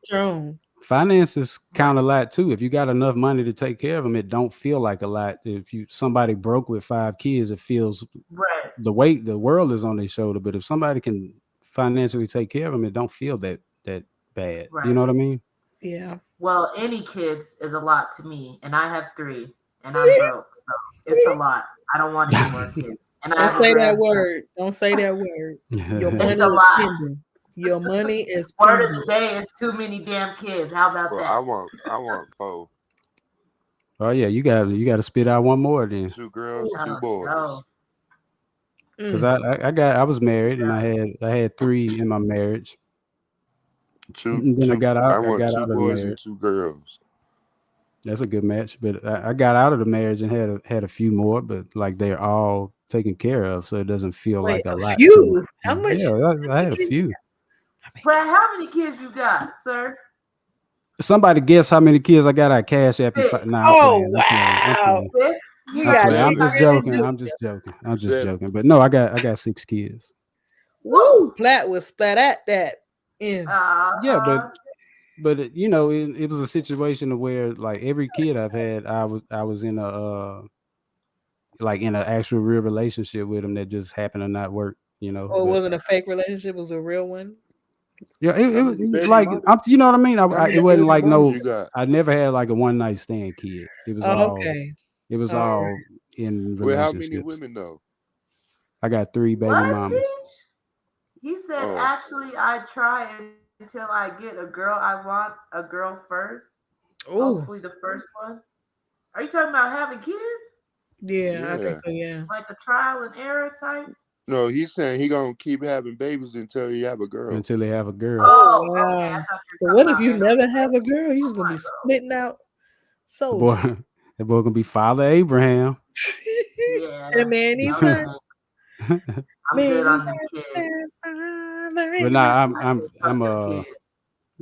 your own. Finances Right, count a lot too. If you got enough money to take care of them, it don't feel like a lot. If somebody broke with 5 kids, it feels right, the world is on their shoulder. But if somebody can financially take care of them, it don't feel that bad. You right. know what I mean? Yeah. Well, any kids is a lot to me, and I have 3, and I'm broke, so it's a lot. I don't want any more kids, and I Don't have a say that grandson. word. Don't say that word. Your It's money a is lot. pending. Your money is Word of the pending. day is too many damn kids. How about Well, that? I want 4, Oh yeah, you got to spit out one more then. 2 girls, Ooh. 2 Oh boys. no. Because Mm. I was married and I had 3 in my marriage. Two, And then I two. got I out. I want got 2 out of the boys and marriage. 2 girls. That's a good match. But I got out of the marriage and had a few more, but like they're all taken care of, so it doesn't feel Wait, like a a lot to me. few? How much? Yeah, I had a few. How many But how many kids you got, sir? Somebody guess how many kids I got at Cash App you. 6. Nah, I'm Oh, playing. I'm playing. I'm wow. playing. 6? You You I'm got got playing. 6? I'm jiggy, I just can't really joking. believe I'm juicy. just it. joking. I'm just 7. joking. But no, I got 6 kids. Woo! Woo! Plat was splat at that. In. Yeah, Uh-huh. but it was a situation of where like every kid I've had, I was in a like in an actual real relationship with them that just happened to not work. Or it But wasn't a fake relationship, it was a real one. yeah, it How was many baby like mamas? you know what I mean. How It many wasn't baby like mamas no. you got? I never had like a one night stand kid. It was Oh, all okay. it was All right. all in Well, how many relationships. women though? I got 3 baby What, mamas. Teach? He said, Oh, actually, I try until I get a girl. I want a girl first. Hopefully, Oh, the first one. Are you talking about having kids? yeah, I think yeah. so, yeah. Like a trial and error type? No, he's saying he gonna keep having babies until he have a girl. Until they have a girl. Oh, Oh, okay. I wow. thought you So were what talking if about you having never kids. have a girl? You I'm just gonna be like, splitting out The boy, soldiers. that boy gonna be Father Abraham. That yeah. man needs her. Okay. But I'm good Man, on them kids. nah, I said, fuck I'm them kids.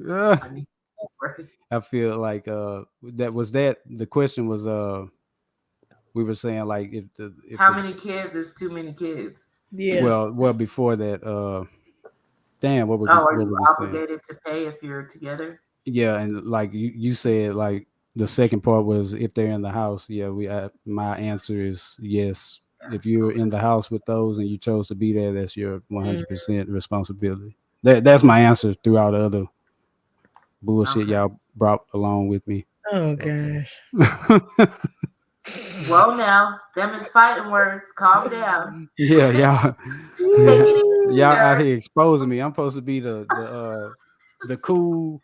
uh, I need more. I feel like that the question was we were saying like if How the many kids is too many kids? Yes. well before that damn Oh, are what you were we saying? obligated to pay if you're together? Yeah, and like you said, like the second part was if they're in the house. Yeah, my answer is yes. If you're in the house with those and you chose to be there, that's your Mm. 100% responsibility. That's my answer throughout the other bullshit Okay. y'all brought along with me. Oh gosh. Well, now, them is fighting words. Calm down. Yeah, y'all, Take it easy, y'all out sir. here exposing me. I'm supposed to be the cool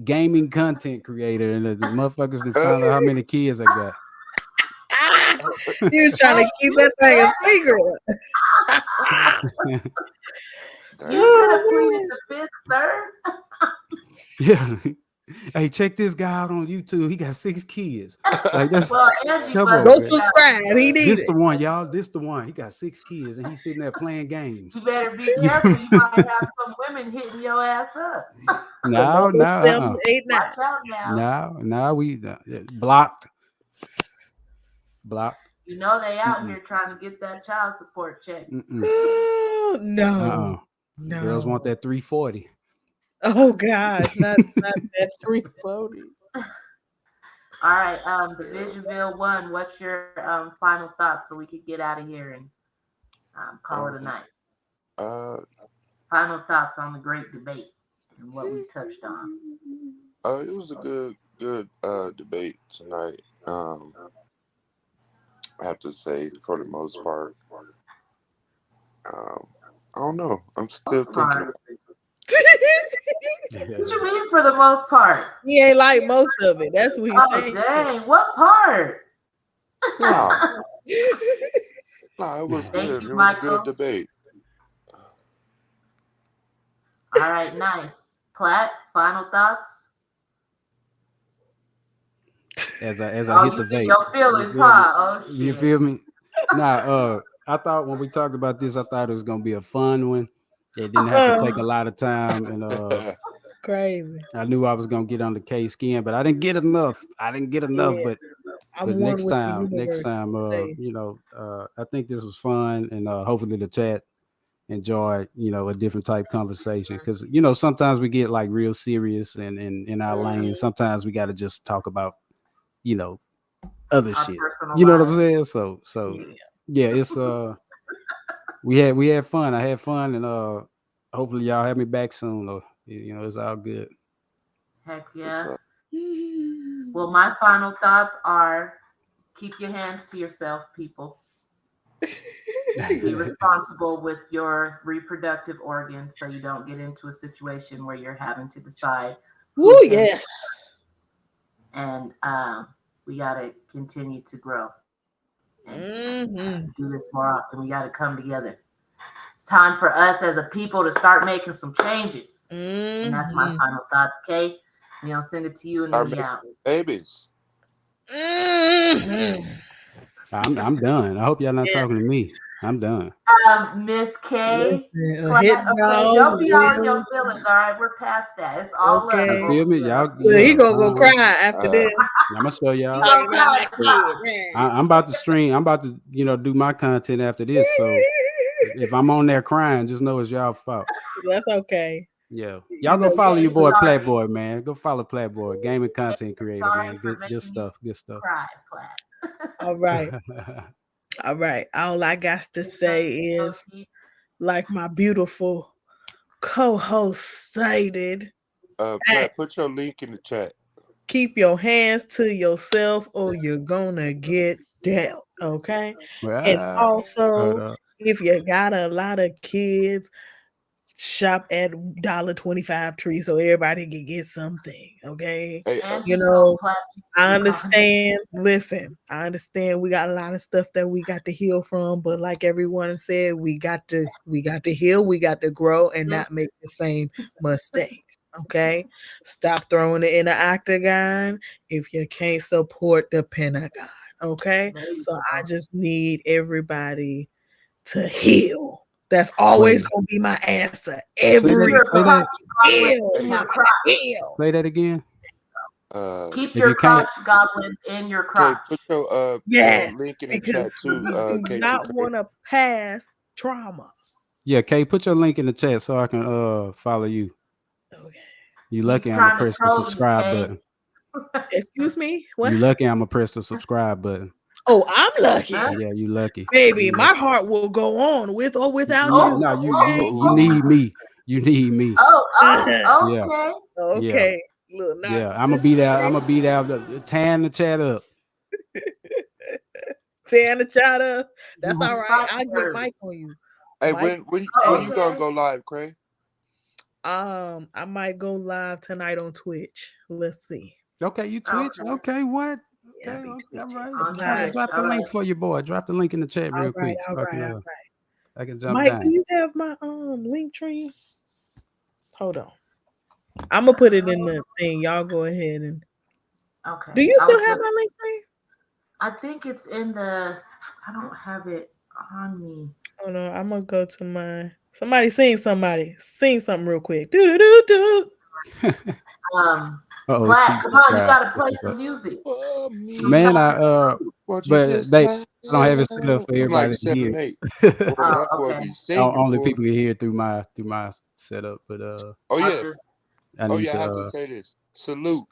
gaming content creator, and the motherfuckers done found out how many kids I got. He was trying to keep that thing a secret. You Damn. could have Oh, pleaded man. the fifth, sir. Yeah. Hey, check this guy out on YouTube. He got 6 kids. Like that's Well, Angie come must on, Go be man. out. subscribe. He need This it. the one, y'all. This the one. He got 6 kids and he's sitting there playing games. You better be You careful. feel You might have some women hitting your ass up. The no, number no, 789. Watch out now. no, we blocked. You know they out Mm-mm. here trying to get that child support check. Mm-mm. No. Girls want No. that 340. Oh gosh, not that 340. All right, Divisionville 1, what's your final thoughts so we could get out of here and call it a night? Final thoughts on the great debate and what we touched on. It was a good debate tonight. I have to say, for the most part, I don't know. I'm still thinking about it. What you mean for the most part? He ain't like most of it. That's what he's Oh, saying. dang. What part? No, it was Thank good. you, It was a Michael. good debate. All right, nice. Platt, final thoughts? As I Oh, hit you the in vape. your feelings, huh? Oh, shit. You feel me? Nah, I thought when we talked about this, I thought it was gonna be a fun one. It didn't have to take a lot of time, and Crazy. I knew I was gonna get on the K skin, but I didn't get enough. Yeah, But I'm one next with the time, universe today. I think this was fun, and hopefully the chat enjoyed, a different type conversation. Because sometimes we get like real serious and in our lane. Sometimes we got to just talk about, other Our shit. personal You know what I'm lives. saying? So Yeah. yeah, it's we had fun. I had fun, and hopefully y'all have me back soon. Or it's all good. Heck What's yeah. up? Well, my final thoughts are keep your hands to yourself, people. Be responsible with your reproductive organs so you don't get into a situation where you're having to decide. Woo, yes. And we got to continue to grow and do this more often. We got to come together. It's time for us as a people to start making some changes. And that's my final thoughts, Kay. Send it to you and then we out. Babies. I'm done. I hope y'all not talking to me. I'm done. Miss K. Listen, a Platt, hit okay, dog don't be all in your will. feelings. All right, we're past that. It's all Okay. love. You feel me? Y'all, Well, he gonna go uh-huh. cry after this. I'm gonna show He y'all. talking about my cry. kid. I'm about to stream. I'm about to, do my content after this. So if I'm on there crying, just know it's y'all fault. That's okay. Yeah, y'all go know, follow Kay, your boy sorry. Playboy, man. Go follow Playboy, gaming content creator, Sorry man. for Good making stuff. Good stuff. Cry, Platt. All right. All right. All I got to say is, like my beautiful co-host stated, Platt, put your link in the chat. keep your hands to yourself or you're gonna get dealt. Okay. And also, if you got a lot of kids, shop at $1.25 tree so everybody can get something. Okay. Hey, I understand. Listen, I understand we got a lot of stuff that we got to heal from, but like everyone said, we got to heal, we got to grow and not make the same mistakes. Okay. Stop throwing it in the octagon if you can't support the Pentagon. Okay. So I just need everybody to heal. That's always gonna be my answer. Every heal. Say that again. Keep your crotch goblins in your crotch. Put your link in the chat too. We do not want to pass trauma. Yeah, Kay, put your link in the chat so I can follow you. Okay. You lucky I'm gonna press the subscribe button. Excuse me? What? You lucky I'm gonna press the subscribe button. Oh, I'm lucky. Yeah, you lucky. Baby, my heart will go on with or without you. No, you need me. You need me. Okay. Okay. Little yeah, I'm gonna beat out tearing the chat up. Tearing the chat up. That's all right. I'll get Mike on you. Hey, Mike? when you gonna go live, Craig? I might go live tonight on Twitch. Let's see. Okay, you Twitch. Okay, what? Yeah, I be All twitching. right. On Bye. Twitch. Drop the All link right. for you, boy. Drop the link in the chat All real right, quick all so right, all right. I can jump Mike, do down. you have my link tree? Hold on. I'm gonna put it in the thing. Y'all go ahead and. Okay. Do you I still was have gonna, my link tree? I think it's in the. I don't have it on me. Hold on. I'm gonna go to my. Somebody sing something real quick. Do do do do. Oh, Black, Chief come on, you subscribe. gotta play some music. For Some me, Man, Chinese food. won't you but just they slide? I don't have it set up for I'm like everybody to hear. 7'8". Boy, Oh, that boy okay. be singing, Only boy. people can hear through my setup, but Oh I'll yeah, just. I oh need yeah. I have to to say this. Salute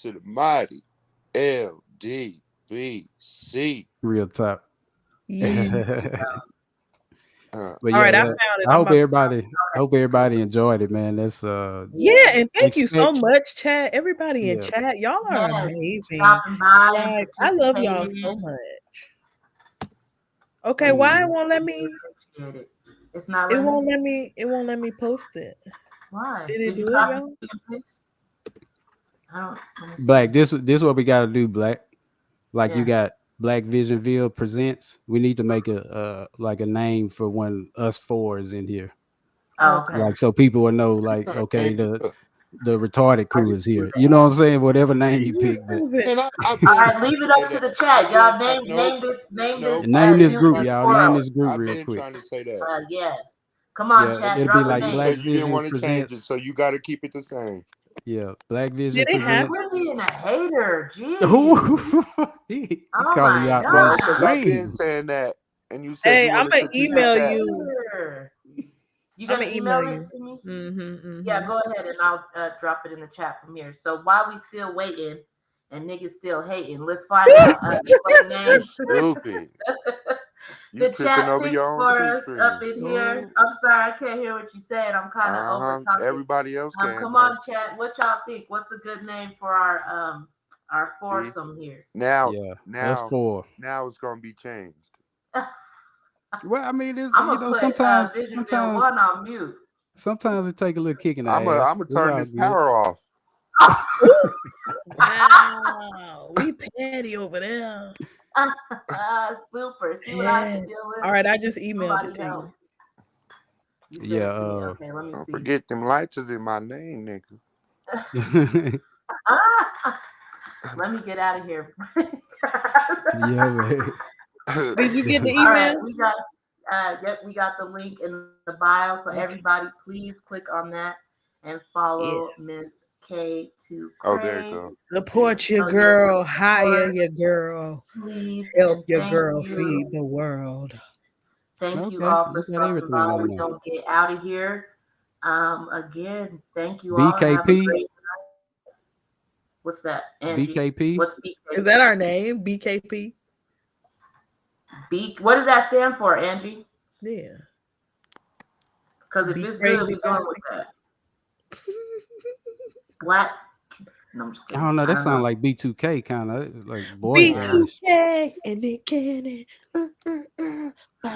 to the mighty LDBC. real talk. Yeah. But All right, I yeah, found it. I I'm hope about to. everybody enjoyed it, man. That's Yeah, Yeah. and thank you so expect much, chat. Everybody in yeah. chat, y'all are Yeah. amazing. Stopping by and Like, I love y'all so participating. much. Okay, why it won't let me? Appreciate it. It's not It letting won't me. let me. It won't let me post it. Why? Did it Did you do it, copy y'all? and paste? I don't. Let me Black, see. this what we gotta do, Black. Like you Yeah. got Black Visionville presents. We need to make a like a name for when us four is in here. Oh, Okay. okay. Like so people will know, like, okay, And, the retarded I crew is just do here. that. You know what I'm saying? Whatever name you You pick, but stupid. and I've All been right, trying leave to it say up to that. the chat, I've been y'all. trying. Name Nope. name I've this been group, YouTube trying. y'all. Name world. this group I've real been quick. trying to say that. Yeah. Come on, Yeah, chat. it'll be Drop a like But you name. Black said you didn't Vision want to change it, presents. so you got to keep it the same. Yeah, Black Did Vision it happen? presents. Quit being a hater. Jeez. Ooh, he Oh calling you my out on the No, God. because I've been screen. saying that, and you said Hey, you I'm wanted gonna to keep it email that. you. You I'm gonna gonna email email it you. to me? Mm-hmm. Yeah, go ahead and I'll drop it in the chat from here. So while we still waiting and niggas still hating, let's find out what You name stupid. You the tripping chat over picked your own for us up shoestring. in here. I'm sorry, I can't hear what you said. I'm kind of over talking. Everybody else can Come though. on, chat. What y'all think? What's a good name for our foursome here? Now, Yeah, that's now, four. now it's gonna be changed. Well, I mean, it's I'm gonna put Visionville 1 on mute. sometimes it take a little kick in the I'm ass. gonna It's turn all this good. power off. Wow, we petty over there. Super. See what I Yeah. can deal with? All right, I just emailed Somebody it to help. you. You sent Yeah, it to me. Okay, let me Don't see. forget them lights is in my name, nigga. Let me get out of here. yeah, man. Did you get the All right, email? we got we got the link in the bio. So everybody please click on that and follow Miss K to Oh, there you Craig. go. Support your So girl, yes, hire support, your girl, please, help and your thank girl you. feed the world. Thank you Okay, all for you got stopping everything by. on We're there. gonna get out of here. Again, thank you all. Have a BKP, great night. What's that, Angie? BKP. What's BKP? Is that our name? BKP? What does that stand for, Angie? Yeah. Because if Be it's crazy good, we're going with that. Black. No, I'm just I kidding. don't know. That I don't sounds know. like B2K kind of like boy Yeah. bandish. B2K and then can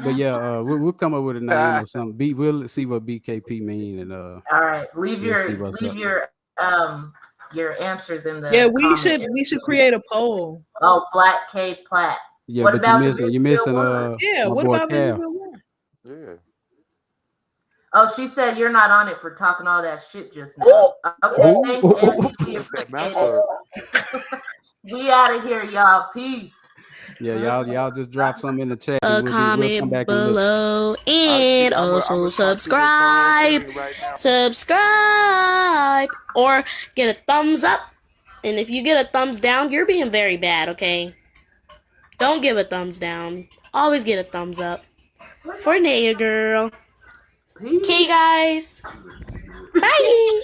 But yeah, we'll come up with a name or something. We'll see what BKP mean, and All right. Leave we'll see what's up. your answers in the yeah, comment. we should create a poll. Oh, Black K Platt. Yeah, What but about the you're missing Visionville 1? Yeah, my what boy about Cal. Visionville 1? Yeah. Oh, she said you're not on it for talking all that shit just now. Okay, thanks, Angie. We Shut that mouth appreciate up. it. We out of here, y'all. Peace. Yeah, y'all just drop something in the chat. A And we'll come comment back and listen. below and also subscribe. Right now. Subscribe or get a thumbs up. And if you get a thumbs down, you're being very bad, okay? Don't give a thumbs down. Always get a thumbs up. For Naya Girl. Peace. Okay, guys. Bye.